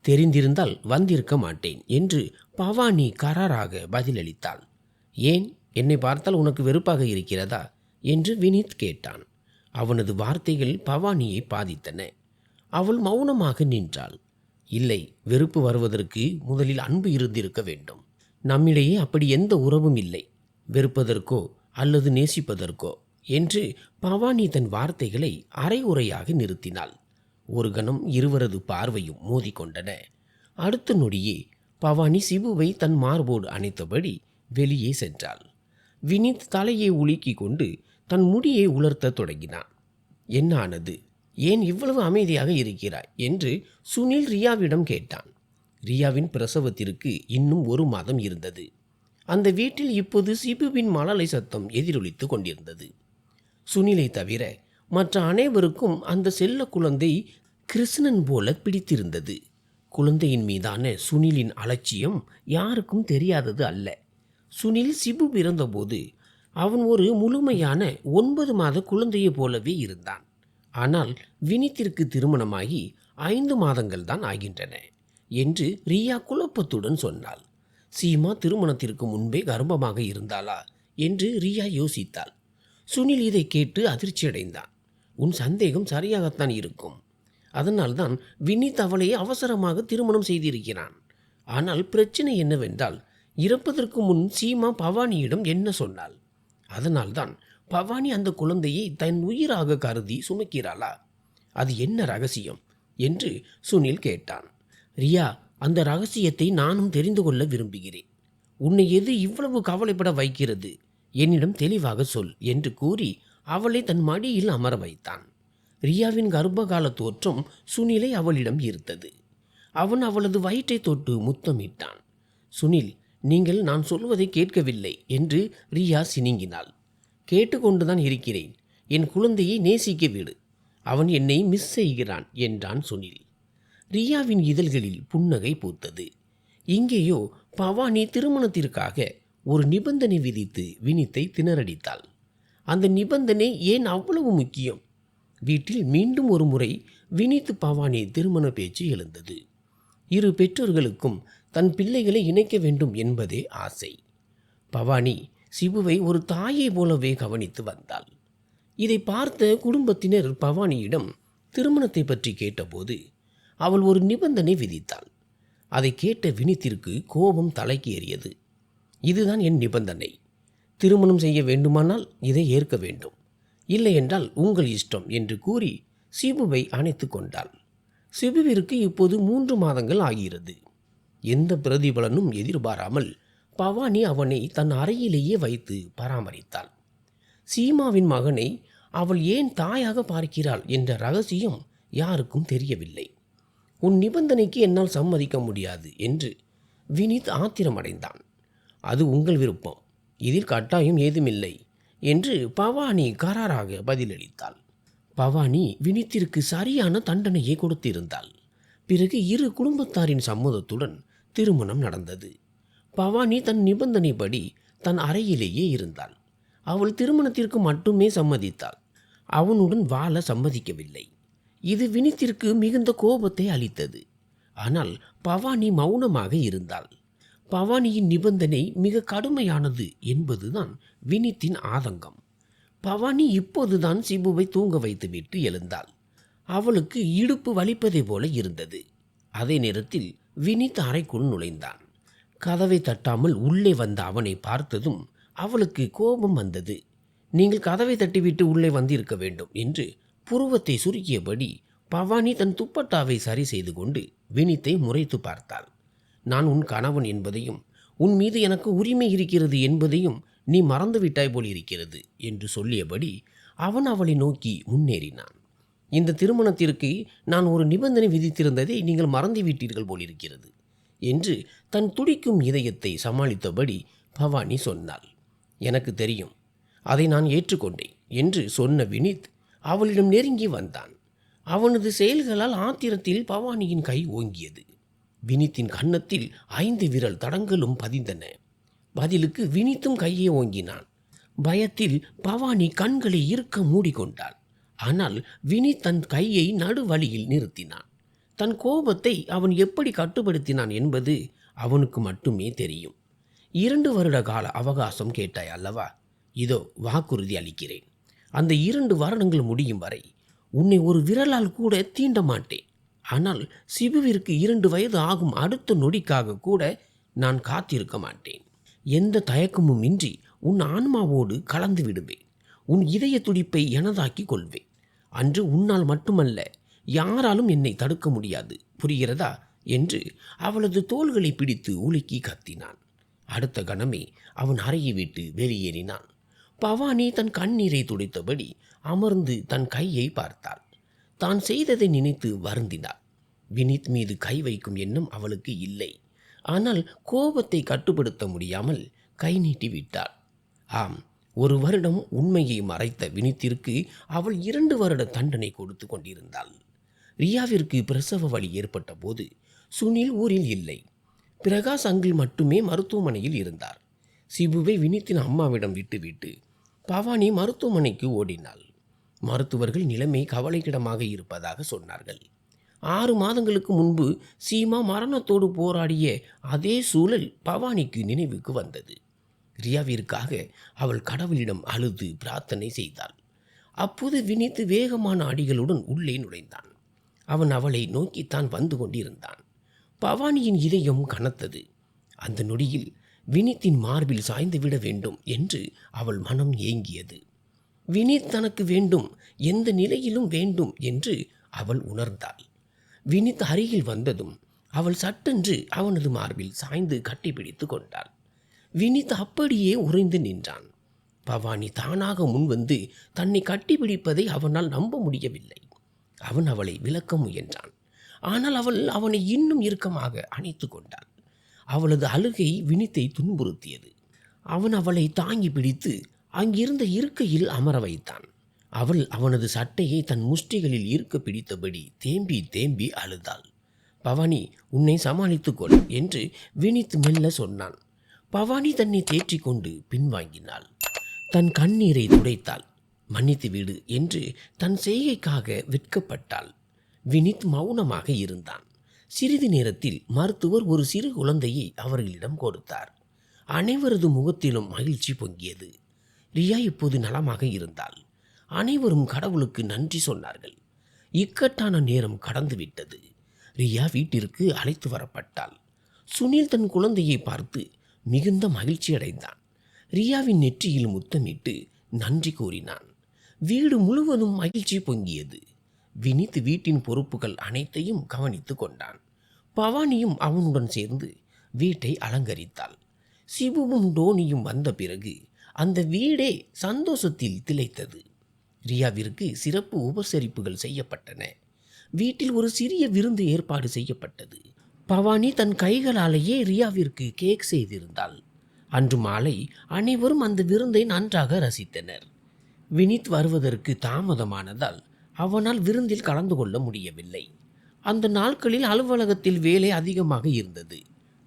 தெரிந்திருந்தால் வந்திருக்க மாட்டேன் என்று பவானி கராராக பதிலளித்தாள். ஏன், என்னை பார்த்தால் உனக்கு வெறுப்பாக இருக்கிறதா என்று வினித் கேட்டான். அவனது வார்த்தைகள் பவானியை பாதித்தன. அவள் மௌனமாக நின்றாள். இல்லை, வெறுப்பு வருவதற்கு முதலில் அன்பு இருந்திருக்க வேண்டும். நம்மிடையே அப்படி எந்த உறவும் இல்லை, வெறுப்பதற்கோ அல்லது நேசிப்பதற்கோ என்று பவானி தன் வார்த்தைகளை அரைகுறையாக நிறுத்தினாள். ஒரு கணம் இருவரது பார்வையும் மோதிக்கொண்டன. அடுத்த நொடியே பவானி சிபுவை தன் மார்போடு அணைத்தபடி வெளியே சென்றாள். வினித் தலையை உலுக்கி கொண்டு தன் முடியை உலர்த்த தொடங்கினான். என்ன ஆனது? ஏன் இவ்வளவு அமைதியாக இருக்கிறாய் என்று சுனில் ரியாவிடம் கேட்டான். ரியாவின் பிரசவத்திற்கு இன்னும் 1 மாதம் இருந்தது. அந்த வீட்டில் இப்போது சிபுவின் மழலை சத்தம் எதிரொலித்து கொண்டிருந்தது. சுனிலை தவிர மற்ற அனைவருக்கும் அந்த செல்ல குழந்தை கிருஷ்ணன் போல பிடித்திருந்தது. குழந்தையின் மீதான சுனிலின் அலட்சியம் யாருக்கும் தெரியாதது அல்ல. சுனில் சிபு பிறந்தபோது அவன் ஒரு முழுமையான 9 மாத குழந்தையை போலவே இருந்தான். ஆனால் வினித்திற்கு திருமணமாகி 5 மாதங்கள் தான் ஆகின்றன என்று ரியா குழப்பத்துடன் சொன்னாள். சீமா திருமணத்திற்கு முன்பே கர்ப்பமாக இருந்தாளா என்று ரியா யோசித்தாள். சுனில் இதை கேட்டு அதிர்ச்சியடைந்தான். உன் சந்தேகம் சரியாகத்தான் இருக்கும். அதனால்தான் வினித் அவளை அவசரமாக திருமணம் செய்திருக்கிறான். ஆனால் பிரச்சனை என்னவென்றால், இறப்பதற்கு முன் சீமா பவானியிடம் என்ன சொன்னாள்? அதனால்தான் பவானி அந்த குழந்தையை தன் உயிராக கருதி சுமக்கிறாளா? அது என்ன ரகசியம் என்று சுனில் கேட்டான். ரியா, அந்த ரகசியத்தை நானும் தெரிந்து கொள்ள விரும்புகிறேன். உன்னை எது இவ்வளவு கவலைப்பட வைக்கிறது? என்னிடம் தெளிவாக சொல் என்று கூறி அவளை தன் மடியில் அமர வைத்தான். ரியாவின் கர்ப்பகால தோற்றம் சுனிலை அவளிடம் ஈர்த்தது. அவன் அவளது வயிற்றை தொட்டு முத்தமிட்டான். சுனில், நீங்கள் நான் சொல்வதை கேட்கவில்லை என்று ரியா சினிங்கினாள். கேட்டுக்கொண்டுதான் இருக்கிறேன். என் குழந்தையை நேசிக்க விடு. அவன் என்னை மிஸ் செய்கிறான் என்றான் சுனில். ரியாவின் இதழ்களில் புன்னகை பூத்தது. இங்கேயோ பவானி திருமணத்திற்காக ஒரு நிபந்தனை விதித்து வினித்தை திணறடித்தாள். அந்த நிபந்தனை ஏன் அவ்வளவு முக்கியம்? வீட்டில் மீண்டும் ஒரு முறை வினித் பவானி திருமண பேச்சு எழுந்தது. இரு பெற்றோர்களுக்கும் தன் பிள்ளைகளை இணைக்க வேண்டும் என்பதே ஆசை. பவானி சிபுவை ஒரு தாயை போலவே கவனித்து வந்தாள். இதை பார்த்த குடும்பத்தினர் பவானியிடம் திருமணத்தை பற்றி கேட்டபோது அவள் ஒரு நிபந்தனை விதித்தாள். அதை கேட்ட வினித்திற்கு கோபம் தலைக்கு ஏறியது. இதுதான் என் நிபந்தனை. திருமணம் செய்ய வேண்டுமானால் இதை ஏற்க வேண்டும், இல்லை என்றால் உங்கள் இஷ்டம் என்று கூறி சிபுவை அணைத்து கொண்டாள். சிபுவிற்கு இப்போது 3 மாதங்கள் ஆகிறது. எந்த பிரதிபலனும் எதிர்பாராமல் பவானி அவனை தன் அறையிலேயே வைத்து பராமரித்தாள். சீமாவின் மகனை அவள் ஏன் தாயாக பார்க்கிறாள் என்ற ரகசியம் யாருக்கும் தெரியவில்லை. உன் நிபந்தனைக்கு என்னால் சம்மதிக்க முடியாது என்று வினித் ஆத்திரமடைந்தான். அது உங்கள் விருப்பம், இதில் கட்டாயம் ஏதுமில்லை என்று பவானி கராராக பதிலளித்தாள். பவானி வினித்திற்கு சரியான தண்டனையை கொடுத்திருந்தாள். பிறகு இரு குடும்பத்தாரின் சம்மதத்துடன் திருமணம் நடந்தது. பவானி தன் நிபந்தனைப்படி தன் அறையிலேயே இருந்தாள். அவள் திருமணத்திற்கு மட்டுமே சம்மதித்தாள். அவனுடன் வாழ சம்மதிக்கவில்லை. இது வினித்திற்கு மிகுந்த கோபத்தை அளித்தது. ஆனால் பவானி மௌனமாக இருந்தாள். பவானியின் நிபந்தனை மிக கடுமையானது என்பதுதான் வினித்தின் ஆதங்கம். பவானி இப்போதுதான் சிபுவை தூங்க வைத்துவிட்டு எழுந்தாள். அவளுக்கு இடுப்பு வலிப்பதை போல இருந்தது. அதே நேரத்தில் வினித் அறைக்குள் நுழைந்தான். கதவை தட்டாமல் உள்ளே வந்த அவனை பார்த்ததும் அவளுக்கு கோபம் வந்தது. நீங்கள் கதவை தட்டிவிட்டு உள்ளே வந்திருக்க வேண்டும் என்று புருவத்தை சுருக்கியபடி பவானி தன் துப்பட்டாவை சரி செய்து கொண்டு வினித்தை முறைத்து பார்த்தாள். நான் உன் கணவன் என்பதையும் உன் மீது எனக்கு உரிமை இருக்கிறது என்பதையும் நீ மறந்துவிட்டாய் போல் இருக்கிறது என்று சொல்லியபடி அவன் அவளை நோக்கி முன்னேறினான். இந்த திருமணத்திற்கு நான் ஒரு நிபந்தனை விதித்திருந்ததை நீங்கள் மறந்துவிட்டீர்கள் போலிருக்கிறது என்று தன் துடிக்கும் இதயத்தை சமாளித்தபடி பவானி சொன்னாள். எனக்கு தெரியும், அதை நான் ஏற்றுக்கொண்டேன் என்று சொன்ன வினித் அவளிடம் நெருங்கி வந்தான். அவனது செயல்களால் ஆத்திரத்தில் பவானியின் கை ஓங்கியது. வினித்தின் கன்னத்தில் 5 விரல் தடங்களும் பதிந்தன. பதிலுக்கு வினித்தும் கையை ஓங்கினான். பயத்தில் பவானி கண்களை இறுக்க மூடிக்கொண்டாள். ஆனால் வினித் தன் கையை நடுவழியில் நிறுத்தினான். தன் கோபத்தை அவன் எப்படி கட்டுப்படுத்தினான் என்பது அவனுக்கு மட்டுமே தெரியும். 2 வருட கால அவகாசம் கேட்டாய் அல்லவா? இதோ வாக்குறுதி அளிக்கிறேன். அந்த 2 வருடங்கள் முடியும் வரை உன்னை ஒரு விரலால் கூட தீண்ட மாட்டேன். ஆனால் சிபுவிற்கு 2 வயது ஆகும் அடுத்த நொடிக்காக கூட நான் காத்திருக்க மாட்டேன். எந்த தயக்கமும் இன்றி உன் ஆன்மாவோடு கலந்து விடுவேன். உன் இதய துடிப்பை எனதாக்கி கொள்வேன். அன்று உன்னால் மட்டுமல்ல, யாராலும் என்னை தடுக்க முடியாது, புரிகிறதா என்று அவளது தோள்களை பிடித்து உலுக்கி கத்தினான். அடுத்த கணமே அவன் அறையை விட்டு வெளியேறினான். பவானி தன் கண்ணீரை துடைத்தபடி அமர்ந்து தன் கையை பார்த்தாள். தான் செய்ததை நினைத்து வருந்தினாள். வினித் மீது கை வைக்கும் எண்ணம் அவளுக்கு இல்லை. ஆனால் கோபத்தை கட்டுப்படுத்த முடியாமல் கை நீட்டி விட்டாள். ஆம், 1 வருடம் உண்மையை மறைத்த வினித்திற்கு அவள் 2 வருட தண்டனை கொடுத்து கொண்டிருந்தாள். ரியாவிற்கு பிரசவ வலி ஏற்பட்ட போது சுனில் ஊரில் இல்லை. பிரகாஷ் அங்கிள் மட்டுமே மருத்துவமனையில் இருந்தார். சிபுவை வினித்தின் அம்மாவிடம் விட்டுவிட்டு பவானி மருத்துவமனைக்கு ஓடினாள். மருத்துவர்கள் நிலைமை கவலைக்கிடமாக இருப்பதாக சொன்னார்கள். 6 மாதங்களுக்கு முன்பு சீமா மரணத்தோடு போராடிய அதே சூழல் பவானிக்கு நினைவுக்கு வந்தது. ரியாவிற்காக அவள் கடவுளிடம் அழுது பிரார்த்தனை செய்தாள். அப்போது வினித் வேகமான அடிகளுடன் உள்ளே நுழைந்தான். அவன் அவளை நோக்கித்தான் வந்து கொண்டிருந்தான். பவானியின் இதயம் கனத்தது. அந்த நொடியில் வினித்தின் மார்பில் சாய்ந்து விட வேண்டும் என்று அவள் மனம் ஏங்கியது. வினித் தனக்கு வேண்டும், எந்த நிலையிலும் வேண்டும் என்று அவள் உணர்ந்தாள். வினித் அருகில் வந்ததும் அவள் சட்டென்று அவனது மார்பில் சாய்ந்து கட்டிப்பிடித்து கொண்டாள். வினித் அப்படியே உறைந்து நின்றான். பவானி தானாக முன்வந்து தன்னை கட்டிப்பிடிப்பதை அவனால் நம்ப முடியவில்லை. அவன் அவளை விலக்க முயன்றான். ஆனால் அவள் அவனை இன்னும் இறுக்கமாக அணைத்து கொண்டாள். அவளது அழுகை வினித்தை துன்புறுத்தியது. அவன் அவளை தாங்கி பிடித்து அங்கிருந்த இருக்கையில் அமர வைத்தான். அவள் அவனது சட்டையை தன் முஷ்டிகளில் இருக்க பிடித்தபடி தேம்பி தேம்பி அழுதாள். பவானி, உன்னை சமாளித்துக்கொள் என்று வினித் மெல்ல சொன்னான். பவானி தன்னை தேற்றிக்கொண்டு பின்வாங்கினாள். தன் கண்ணீரை துடைத்தாள். மன்னித்து விடு என்று தன் செய்கைக்காக வெட்கப்பட்டாள். வினித் மௌனமாக இருந்தான். சிறிது நேரத்தில் மருத்துவர் ஒரு சிறு குழந்தையை அவர்களிடம் கொடுத்தார். அனைவரது முகத்திலும் மகிழ்ச்சி பொங்கியது. ரியா இப்போது நலமாக இருந்தாள். அனைவரும் கடவுளுக்கு நன்றி சொன்னார்கள். இக்கட்டான நேரம் கடந்துவிட்டது. ரியா வீட்டிற்கு அழைத்து வரப்பட்டாள். சுனில் தன் குழந்தையை பார்த்து மிகுந்த மகிழ்ச்சி அடைந்தான். ரியாவின் நெற்றியில் முத்தமிட்டு நன்றி கூறினான். வீடு முழுவதும் மகிழ்ச்சி பொங்கியது. வினித் வீட்டின் பொறுப்புகள் அனைத்தையும் கவனித்து கொண்டான். பவானியும் அவனுடன் சேர்ந்து வீட்டை அலங்கரித்தாள். சிபுவும் டோனியும் வந்த பிறகு அந்த வீடே சந்தோஷத்தில் திளைத்தது. ரியாவிற்கு சிறப்பு உபசரிப்புகள் செய்யப்பட்டன. வீட்டில் ஒரு சிறிய விருந்து ஏற்பாடு செய்யப்பட்டது. பவானி தன் கைகளாலேயே ரியாவிற்கு கேக் செய்திருந்தாள். அன்று மாலை அனைவரும் அந்த விருந்தை நன்றாக ரசித்தனர். வினித் வருவதற்கு தாமதமானதால் அவனால் விருந்தில் கலந்து கொள்ள முடியவில்லை. அந்த நாட்களில் அலுவலகத்தில் வேலை அதிகமாக இருந்தது.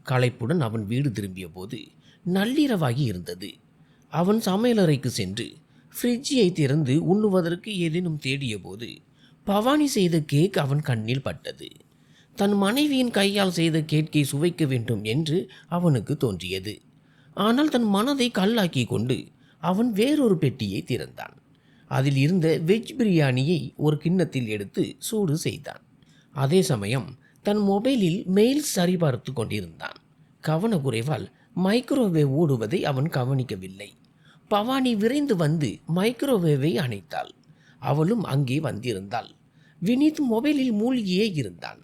களைப்புடன் அவன் வீடு திரும்பிய போது நள்ளிரவாகி இருந்தது. அவன் சமையலறைக்கு சென்று ஃப்ரிட்ஜியை திறந்து உண்ணுவதற்கு ஏதேனும் தேடிய போது பவானி செய்த கேக் அவன் கண்ணில் பட்டது. தன் மனைவியின் கையால் செய்த கேக்கை சுவைக்க வேண்டும் என்று அவனுக்கு தோன்றியது. ஆனால் தன் மனதை கல்லாக்கி கொண்டு அவன் வேறொரு பெட்டியை திறந்தான். அதில் இருந்த வெஜ் பிரியாணியை ஒரு கிண்ணத்தில் எடுத்து சூடு செய்தான். அதே சமயம் தன் மொபைலில் மெயில் சரிபார்த்து கொண்டிருந்தான். கவனக்குறைவால் மைக்ரோவேவ் ஓடுவதை அவன் கவனிக்கவில்லை. பவானி விரைந்து வந்து மைக்ரோவேவை அணைத்தாள். அவளும் அங்கே வந்திருந்தாள். வினித் மொபைலில் மூழ்கியே இருந்தான்.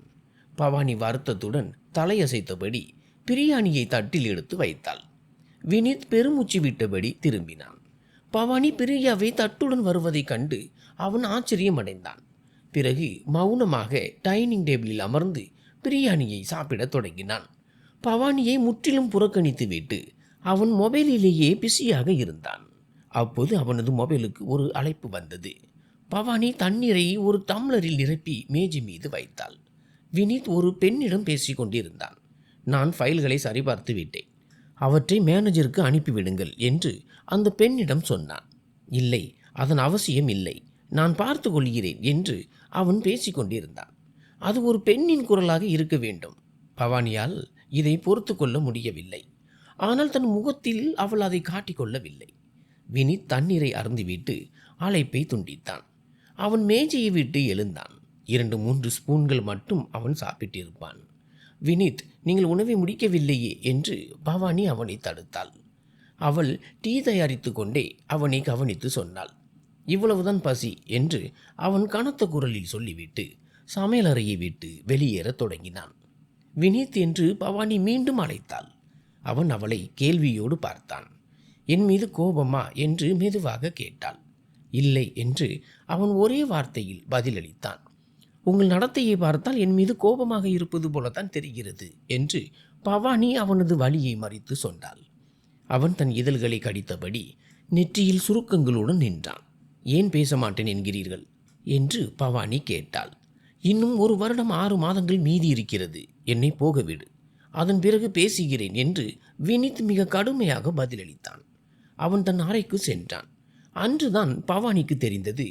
பவானி வருத்தத்துடன் தலையசைத்தபடி பிரியாணியை தட்டில் எடுத்து வைத்தாள். வினித் பெருமூச்சு விட்டபடி திரும்பினான். பவானி பிரியாவை தட்டுடன் வருவதைக் கண்டு அவன் ஆச்சரியமடைந்தான். பிறகு மௌனமாக டைனிங் டேபிளில் அமர்ந்து பிரியாணியை சாப்பிடத் தொடங்கினான். பவானியை முற்றிலும் புறக்கணித்து விட்டு அவன் மொபைலிலேயே பிஸியாக இருந்தான். அப்போது அவனது மொபைலுக்கு ஒரு அழைப்பு வந்தது. பவானி தண்ணீரை ஒரு டம்ளரில் நிரப்பி மேஜை மீது வைத்தாள். வினித் ஒரு பெண்ணிடம் பேசிக் கொண்டிருந்தான். நான் ஃபைல்களை சரிபார்த்து விட்டேன், அவற்றை மேனேஜருக்கு அனுப்பிவிடுங்கள் என்று அந்த பெண்ணிடம் சொன்னான். இல்லை, அதன் அவசியம் இல்லை, நான் பார்த்து கொள்கிறேன் என்று அவன் பேசிக்கொண்டிருந்தான். அது ஒரு பெண்ணின் குரலாக இருக்க வேண்டும். பவானியால் இதை பொறுத்து கொள்ள முடியவில்லை. ஆனால் தன் முகத்தில் அவள் அதை காட்டிக்கொள்ளவில்லை. வினித் தண்ணீரை அருந்திவிட்டு அழைப்பை துண்டித்தான். அவன் மேஜையை விட்டு எழுந்தான். 2-3 ஸ்பூன்கள் மட்டும் அவன் சாப்பிட்டிருப்பான். வினித், நீங்கள் உணவை முடிக்கவில்லையே என்று பவானி அவனை தடுத்தாள். அவள் டீ தயாரித்து கொண்டே அவனை கவனித்து சொன்னாள். இவ்வளவுதான் பசி என்று அவன் கனத்த குரலில் சொல்லிவிட்டு சமையலறையை விட்டு வெளியேறத் தொடங்கினான். வினித் என்று பவானி மீண்டும் அழைத்தாள். அவன் அவளை கேள்வியோடு பார்த்தான். என் மீது கோபமா என்று மெதுவாக கேட்டாள். இல்லை என்று அவன் ஒரே வார்த்தையில் பதிலளித்தான். உங்கள் நடத்தையை பார்த்தால் என் மீது கோபமாக இருப்பது போலத்தான் தெரிகிறது என்று பவானி அவனது வலியை மறித்து சொன்னாள். அவன் தன் இதழ்களை கடித்தபடி நெற்றியில் சுருக்கங்களுடன் நின்றான். ஏன் பேச மாட்டேன் என்கிறீர்கள் என்று பவானி கேட்டாள். இன்னும் 1 வருடம் 6 மாதங்கள் மீதி இருக்கிறது, என்னை போகவிடு, அதன் பிறகு பேசுகிறேன் என்று வினித் மிக கடுமையாக பதிலளித்தான். அவன் தன் அறைக்கு சென்றான். அன்றுதான் பவானிக்கு தெரிந்தது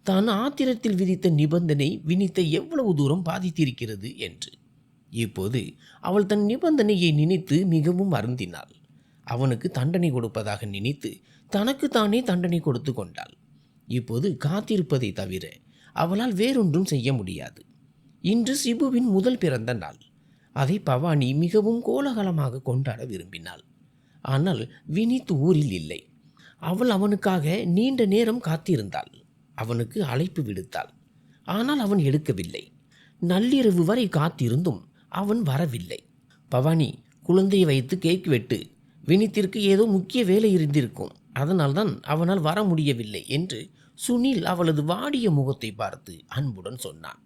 தான் ஆத்திரத்தில் விதித்த நிபந்தனை வினித்தை எவ்வளவு தூரம் பாதித்திருக்கிறது என்று. இப்போது அவள் தன் நிபந்தனையை நினைத்து மிகவும் வருந்தினாள். அவனுக்கு தண்டனை கொடுப்பதாக நினைத்து தனக்கு தானே தண்டனை கொடுத்து கொண்டாள். இப்போது காத்திருப்பதை தவிர அவளால் வேறொன்றும் செய்ய முடியாது. இன்று சிபுவின் முதல் பிறந்த நாள். அதை பவானி மிகவும் கோலாகலமாக கொண்டாட விரும்பினாள். ஆனால் வினித் ஊரில் இல்லை. அவள் அவனுக்காக நீண்ட நேரம் காத்திருந்தாள். அவனுக்கு அழைப்பு விடுத்தாள். ஆனால் அவன் எடுக்கவில்லை. நள்ளிரவு வரை காத்திருந்தும் அவன் வரவில்லை. பவானி, குழந்தையை வைத்து கேக் வெட்டு, வினித்திற்கு ஏதோ முக்கிய வேலை இருந்திருக்கும், அதனால்தான் அவனால் வர முடியவில்லை என்று சுனில் அவளது வாடிய முகத்தை பார்த்து அன்புடன் சொன்னான்.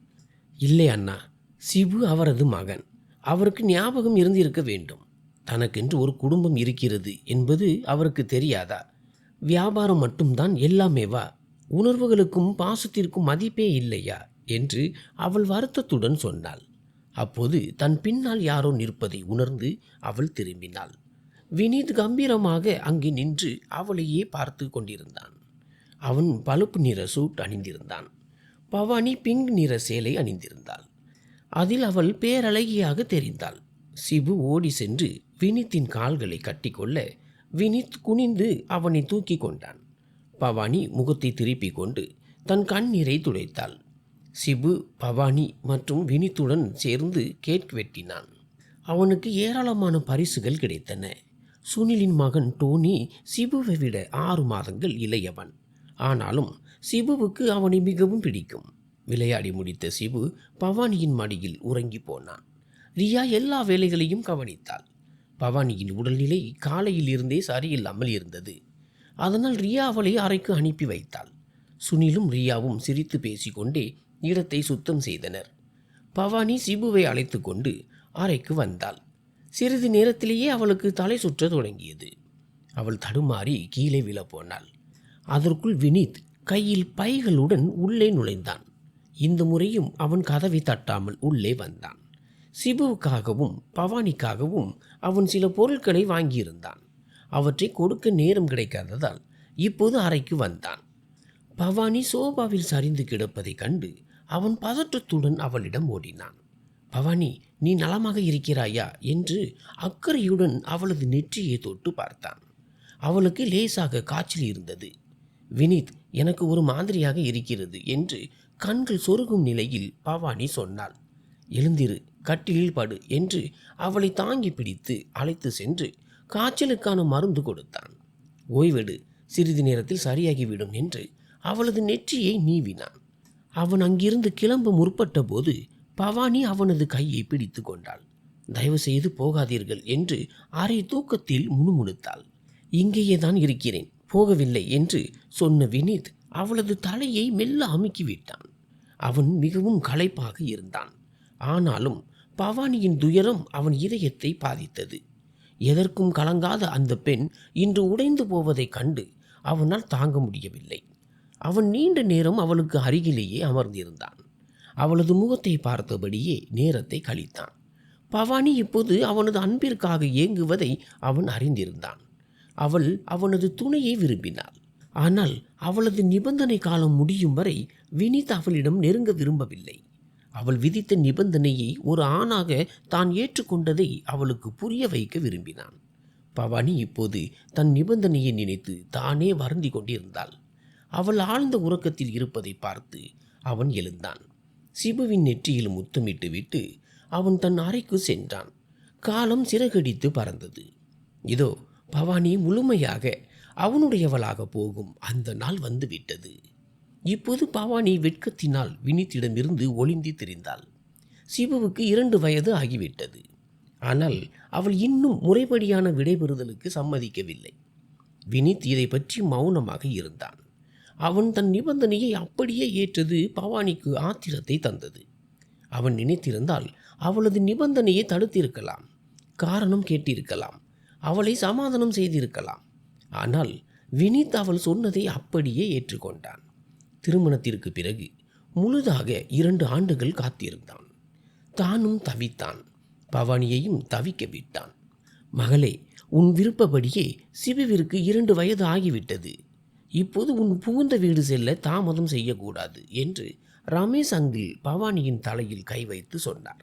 இல்லை அண்ணா, சிபு அவரது மகன், அவருக்கு ஞாபகம் இருந்திருக்க வேண்டும். தனக்கென்று ஒரு குடும்பம் இருக்கிறது என்பது அவருக்கு தெரியாதா? வியாபாரம் மட்டும்தான் எல்லாமேவா? உணர்வுகளுக்கும் பாசத்திற்கும் மதிப்பே இல்லையா என்று அவள் வருத்தத்துடன் சொன்னாள். அப்போது தன் பின்னால் யாரோ நிற்பதை உணர்ந்து அவள் திரும்பினாள். வினித் கம்பீரமாக அங்கே நின்று அவளையே பார்த்து கொண்டிருந்தான். அவன் பழுப்பு நிற சூட் அணிந்திருந்தான். பவானி பிங்க் நிற சேலை அணிந்திருந்தாள். அதில் அவள் பேரழகியாக தெரிந்தாள். சிபு ஓடி சென்று வினித்தின் கால்களை கட்டிக்கொள்ள வினித் குனிந்து அவனை தூக்கி கொண்டான். பவானி முகத்தை திருப்பிக் கொண்டு தன் கண்ணீரை துடைத்தாள். சிபு பவானி மற்றும் வினித்துடன் சேர்ந்து கேக் வெட்டினான். அவனுக்கு ஏராளமான பரிசுகள் கிடைத்தன. சுனிலின் மகன் டோனி சிபுவை விட 6 மாதங்கள் இளையவன். ஆனாலும் சிபுவுக்கு அவனை மிகவும் பிடிக்கும். விளையாடி முடித்த சிபு பவானியின் மடியில் உறங்கி போனான். ரியா எல்லா வேலைகளையும் கவனித்தாள். பவானியின் உடல்நிலை காலையில் இருந்தே சரியில்லாமல் இருந்தது. அதனால் ரியா அவளை அறைக்கு அனுப்பி வைத்தாள். சுனிலும் ரியாவும் சிரித்து பேசிக்கொண்டே இடத்தை சுத்தம் செய்தனர். பவானி சிபுவை அழைத்து கொண்டு அறைக்கு வந்தாள். சிறிது நேரத்திலேயே அவளுக்கு தலை சுற்ற தொடங்கியது. அவள் தடுமாறி கீழே விழப்போனாள். அதற்குள் வினீத் கையில் பைகளுடன் உள்ளே நுழைந்தான். இந்த முறையும் அவன் கதவை தட்டாமல் உள்ளே வந்தான். சிபுவுக்காகவும் பவானிக்காகவும் அவன் சில பொருட்களை வாங்கியிருந்தான். அவற்றை கொடுக்க நேரம் கிடைக்காததால் இப்போது அறைக்கு வந்தான். பவானி சோபாவில் சரிந்து கிடப்பதைக் கண்டு அவன் பதற்றத்துடன் அவளிடம் ஓடினான். பவானி, நீ நலமாக இருக்கிறாயா என்று அக்கறையுடன் அவளது நெற்றியை தொட்டு பார்த்தான். அவளுக்கு லேசாக காய்ச்சல் இருந்தது. வினீத், எனக்கு ஒரு மாதிரியாக இருக்கிறது என்று கண்கள் சொருகும் நிலையில் பவானி சொன்னாள். எழுந்திரு, கட்டிலில் படு என்று அவளை தாங்கி பிடித்து அழைத்து சென்று காய்ச்சலுக்கான மருந்து கொடுத்தான். ஓய்வெடு, சிறிது நேரத்தில் சரியாகிவிடும் என்று அவளது நெற்றியை நீவினான். அவன் அங்கிருந்து கிளம்ப முற்பட்ட போது பவானி அவனது கையை பிடித்து கொண்டாள். தயவு செய்து போகாதீர்கள் என்று அரை தூக்கத்தில் முணுமுணுத்தாள். இங்கேயே தான் இருக்கிறேன், போகவில்லை என்று சொன்ன வினீத் அவளது தலையை மெல்ல அமுக்கிவிட்டான். அவன் மிகவும் களைப்பாக இருந்தான். ஆனாலும் பவானியின் துயரம் அவன் இதயத்தை பாதித்தது. எதற்கும் கலங்காத அந்த பெண் இன்று உடைந்து போவதைக் கண்டு அவனால் தாங்க முடியவில்லை. அவன் நீண்ட நேரம் அவளுக்கு அருகிலேயே அமர்ந்திருந்தான். அவளது முகத்தை பார்த்தபடியே நேரத்தை கழித்தான். பவானி இப்போது அவனது அன்பிற்காக ஏங்குவதை அவன் அறிந்திருந்தான். அவள் அவனது துணையை விரும்பினாள். ஆனால் அவளது நிபந்தனை காலம் முடியும் வரை வினீத் அவளிடம் நெருங்க விரும்பவில்லை. அவள் விதித்த நிபந்தனையை ஒரு ஆணாக தான் ஏற்றுக்கொண்டதை அவளுக்கு புரிய வைக்க விரும்பினான். பவானி இப்போது தன் நிபந்தனையை நினைத்து தானே வருந்தி கொண்டிருந்தாள். அவள் ஆழ்ந்த உறக்கத்தில் இருப்பதை பார்த்து அவன் எழுந்தான். சிபுவின் நெற்றியில் முத்தமிட்டு விட்டு அவன் தன் அறைக்கு சென்றான். காலம் சிறகடித்து பறந்தது. இதோ பவானி முழுமையாக அவனுடையவளாக போகும் அந்த நாள் வந்து விட்டது. இப்போது பவானி வெட்கத்தினால் வினீத்திடமிருந்து ஒளிந்தி திரிந்தாள். சிபுவுக்கு 2 வயது ஆகிவிட்டது. ஆனால் அவள் இன்னும் முறைப்படியான விடைபெறுதலுக்கு சம்மதிக்கவில்லை. வினீத் இதை பற்றி மௌனமாக இருந்தான். அவன் தன் நிபந்தனையை அப்படியே ஏற்றது பவானிக்கு ஆத்திரத்தை தந்தது. அவன் நினைத்திருந்தால் அவளது நிபந்தனையை தடுத்திருக்கலாம், காரணம் கேட்டிருக்கலாம், அவளை சமாதானம் செய்திருக்கலாம். ஆனால் வினீத் அவள் சொன்னதை அப்படியே ஏற்றுக்கொண்டான். திருமணத்திற்கு பிறகு முழுதாக 2 ஆண்டுகள் காத்திருந்தான். தானும் தவித்தான், பவானியையும் தவிக்க விட்டான். மகளே, உன் விருப்பப்படியே சிபுவிற்கு 2 வயது ஆகிவிட்டது. இப்போது உன் புகுந்த வீடு செல்ல தாமதம் செய்யக்கூடாது என்று ரமேஷ் அங்கிள் பவானியின் தலையில் கை வைத்து சொன்னார்.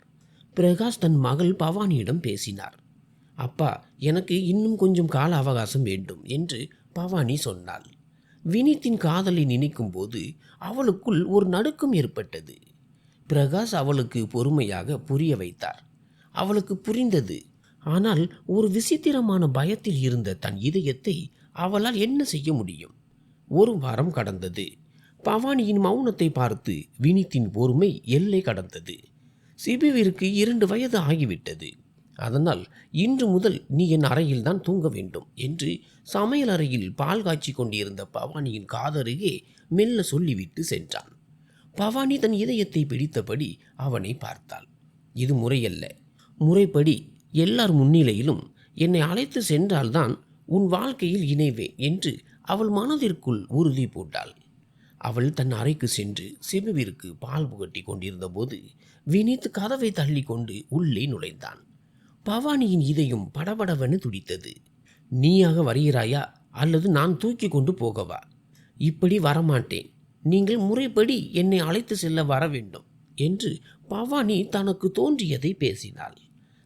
பிரகாஷ் தன் மகள் பவானியிடம் பேசினார். அப்பா, எனக்கு இன்னும் கொஞ்சம் கால அவகாசம் வேண்டும் என்று பவானி சொன்னாள். வினீத்தின் காதலை நினைக்கும் போது அவளுக்குள் ஒரு நடுக்கம் ஏற்பட்டது. பிரகாஷ் அவளுக்கு பொறுமையாக புரிய வைத்தார். அவளுக்கு புரிந்தது. ஆனால் ஒரு விசித்திரமான பயத்தில் இருந்த தன் இதயத்தை அவளால் என்ன செய்ய முடியும்? 1 வாரம் கடந்தது. பவானியின் மௌனத்தை பார்த்து வினீத்தின் பொறுமை எல்லை கடந்தது. சிபுவிற்கு 2 வயது ஆகிவிட்டது. அதனால் இன்று முதல் நீ என் அறையில்தான் தூங்க வேண்டும் என்று சமையல் அறையில் பால் காய்ச்சி கொண்டிருந்த பவானியின் காதருகே மெல்ல சொல்லிவிட்டு சென்றான். பவானி தன் இதயத்தை பிடித்தபடி அவனை பார்த்தாள். இது முறையல்ல. முறைப்படி எல்லார் முன்னிலையிலும் என்னை அழைத்து சென்றால்தான் உன் வாழ்க்கையில் இணைவேன் என்று அவள் மனதிற்குள் உறுதி போட்டாள். அவள் தன் அறைக்கு சென்று சிபுவிற்கு பால் புகட்டி கொண்டிருந்த போது வினீத் கதவை தள்ளி கொண்டு உள்ளே நுழைந்தான். பவானியின் இதயம் படபடவென துடித்தது. நீயாக வருகிறாயா அல்லது நான் தூக்கி கொண்டு போகவா? இப்படி வரமாட்டேன். நீங்கள் முறைப்படி என்னை அழைத்து செல்ல வர வேண்டும் என்று பவானி தனக்கு தோன்றியதை பேசினாள்.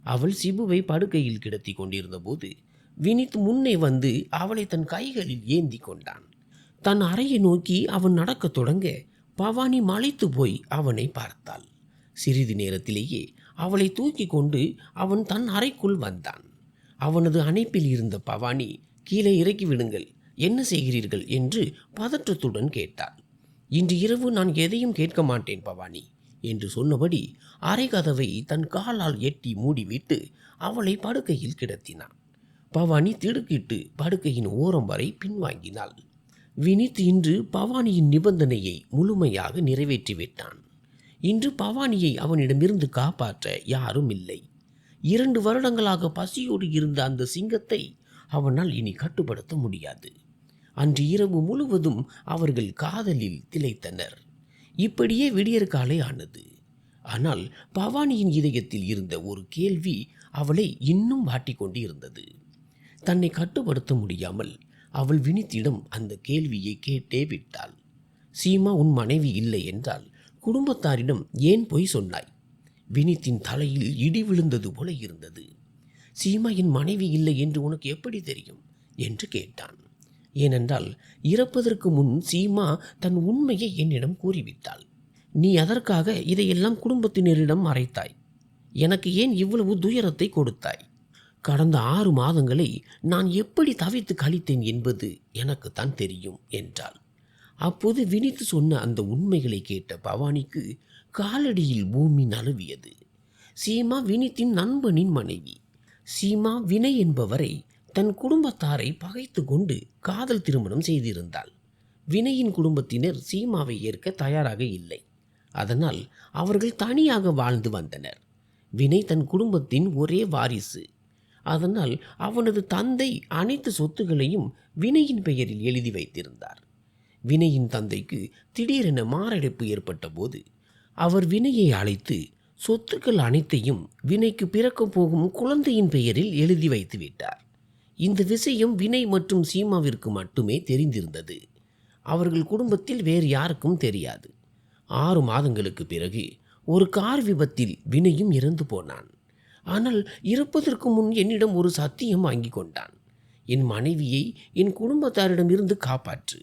அவள் சிபுவை படுக்கையில் கிடத்தி கொண்டிருந்த போது வினீத் முன்னே வந்து அவளை தன் கைகளில் ஏந்தி கொண்டான். தன் அறையை நோக்கி அவன் நடக்கத் தொடங்க பவானி மலைத்து போய் அவனை பார்த்தாள். சிறிது நேரத்திலேயே அவளை தூக்கி கொண்டு அவன் தன் அறைக்குள் வந்தான். அவனது அணைப்பில் இருந்த பவானி, கீழே இறக்கி விடுங்கள், என்ன செய்கிறீர்கள் என்று பதற்றத்துடன் கேட்டாள். இன்று இரவு நான் எதையும் கேட்க மாட்டேன் பவானி. என்று சொன்னபடி அறை கதவை தன் காலால் எட்டி மூடிவிட்டு அவளை படுக்கையில் கிடத்தினான். பவானி திடுக்கிட்டு படுக்கையின் ஓரம் வரை பின்வாங்கினாள். வினித் இன்று பவானியின் நிபந்தனையை முழுமையாக நிறைவேற்றிவிட்டான். இன்று பவானியை அவனிடமிருந்து காப்பாற்ற யாரும் இல்லை. 2 வருடங்களாக பசியோடு இருந்த அந்த சிங்கத்தை அவனால் இனி கட்டுப்படுத்த முடியாது. அன்று இரவு முழுவதும் அவர்கள் காதலில் திளைத்தனர். இப்படியே விடியற்காலை ஆனது. ஆனால் பவானியின் இதயத்தில் இருந்த ஒரு கேள்வி அவளை இன்னும் வாட்டிக்கொண்டு இருந்தது. தன்னை கட்டுப்படுத்த முடியாமல் அவள் வினித்திடம் அந்த கேள்வியை கேட்டே விட்டாள். சீமா உன் மனைவி இல்லை என்றால் குடும்பத்தாரிடம் ஏன் பொய் சொன்னாய்? வினித்தின் தலையில் இடி விழுந்தது போல இருந்தது. சீமா என் மனைவி இல்லை என்று உனக்கு எப்படி தெரியும் என்று கேட்டான். ஏனென்றால் இறப்பதற்கு முன் சீமா தன் உண்மையை என்னிடம் கூறிவிட்டாள். நீ அதற்காக இதையெல்லாம் குடும்பத்தினரிடம் மறைத்தாய். எனக்கு ஏன் இவ்வளவு துயரத்தை கொடுத்தாய்? கடந்த 6 மாதங்களை நான் எப்படி தவித்து கழித்தேன் என்பது எனக்குத்தான் தெரியும் என்றாள். அப்போது வினித் சொன்ன அந்த உண்மைகளை கேட்ட பவானிக்கு காலடியில் பூமி நழுவியது. சீமா வினித்தின் நண்பனின் மனைவி. சீமா வினய் என்பவரை தன் குடும்பத்தாரை பகைத்து கொண்டு காதல் திருமணம் செய்திருந்தாள். வினயின் குடும்பத்தினர் சீமாவை ஏற்க தயாராக இல்லை. அதனால் அவர்கள் தனியாக வாழ்ந்து வந்தனர். வினய் தன் குடும்பத்தின் ஒரே வாரிசு. அதனால் அவனது தந்தை அனைத்து சொத்துகளையும் வினயின் பெயரில் எழுதி வைத்திருந்தார். வினயின் தந்தைக்கு திடீரென மாரடைப்பு ஏற்பட்ட போது அவர் வினயை அழைத்து சொத்துக்கள் அனைத்தையும் வினைக்கு பிறக்கப் போகும் குழந்தையின் பெயரில் எழுதி வைத்து விட்டார். இந்த விஷயம் வினய் மற்றும் சீமாவிற்கு மட்டுமே தெரிந்திருந்தது. அவர்கள் குடும்பத்தில் வேறு யாருக்கும் தெரியாது. 6 மாதங்களுக்கு பிறகு ஒரு கார் விபத்தில் வினயும் இறந்து போனான். ஆனால் இறப்பதற்கு முன் என்னிடம் ஒரு சத்தியம் வாங்கி கொண்டான். என் மனைவியை என் குடும்பத்தாரிடமிருந்து காப்பாற்று.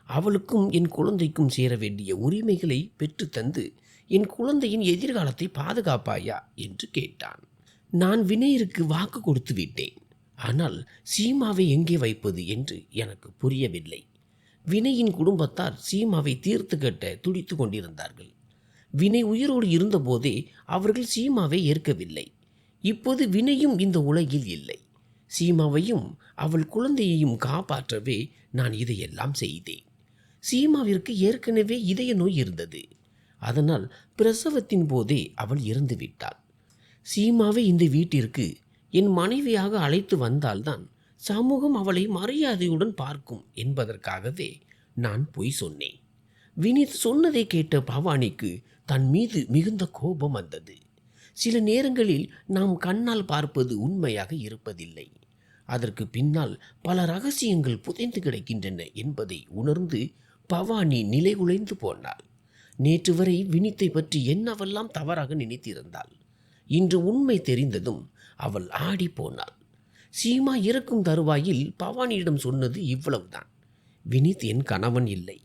அவளுக்கும் என் குழந்தைக்கும் சேர வேண்டிய உரிமைகளை பெற்றுத்தந்து என் குழந்தையின் எதிர்காலத்தை பாதுகாப்பாயா என்று கேட்டான். நான் வினயருக்கு வாக்கு கொடுத்து விட்டேன். ஆனால் சீமாவை எங்கே வைப்பது என்று எனக்கு புரியவில்லை. வினயின் குடும்பத்தார் சீமாவை தீர்த்து கட்ட துடித்து கொண்டிருந்தார்கள். வினய் உயிரோடு இருந்தபோதே அவர்கள் சீமாவை ஏற்கவில்லை. இப்போது வினயும் இந்த உலகில் இல்லை. சீமாவையும் அவள் குழந்தையையும் காப்பாற்றவே நான் இதையெல்லாம் செய்தேன். சீமாவிற்கு ஏற்கனவே இதய நோய் இருந்தது. அதனால் பிரசவத்தின் போதே அவள் இறந்து விட்டாள். சீமாவை இந்த வீட்டிற்கு என் மனைவியாக அழைத்து வந்தால்தான் சமூகம் அவளை மரியாதையுடன் பார்க்கும் என்பதற்காகவே நான் பொய் சொன்னேன். வினித் சொன்னதை கேட்ட பவானிக்கு தன் மீது மிகுந்த கோபம் வந்தது. சில நேரங்களில் நாம் கண்ணால் பார்ப்பது உண்மையாக இருப்பதில்லை. அதற்கு பின்னால் பல ரகசியங்கள் புதைந்து கிடக்கின்றன என்பதை உணர்ந்து பவானி நிலைகுலைந்து போனாள். நேற்று வரை வினித்தை பற்றி என்னவெல்லாம் தவறாக நினைத்திருந்தாள். இன்று உண்மை தெரிந்ததும் அவள் ஆடி போனாள். சீமா இறக்கும் தருவாயில் பவானியிடம் சொன்னது இவ்வளவுதான். வினித் என் கணவன் இல்லை.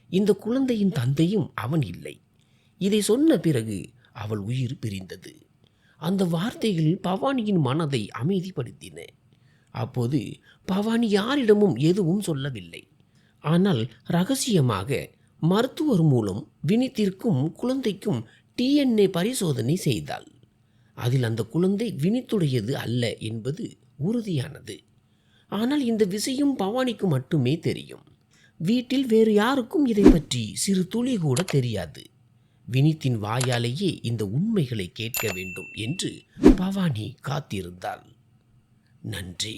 இந்த குழந்தையின் தந்தையும் அவன் இல்லை. இதை சொன்ன பிறகு அவள் உயிர் பிரிந்தது. அந்த வார்த்தைகள் பவானியின் மனதை அமைதிப்படுத்தின. அப்போது பவானி யாரிடமும் எதுவும் சொல்லவில்லை. ஆனால் ரகசியமாக மருத்துவர் மூலம் வினித்திற்கும் குழந்தைக்கும் DNA பரிசோதனை செய்தாள். அதில் அந்த குழந்தை வினித்துடையது அல்ல என்பது உறுதியானது. ஆனால் இந்த விஷயம் பவானிக்கு மட்டுமே தெரியும். வீட்டில் வேறு யாருக்கும் இதை பற்றி சிறு துளி கூட தெரியாது. வினித்தின் வாயாலேயே இந்த உண்மைகளை கேட்க வேண்டும் என்று பவானி காத்திருந்தாள். நன்றி.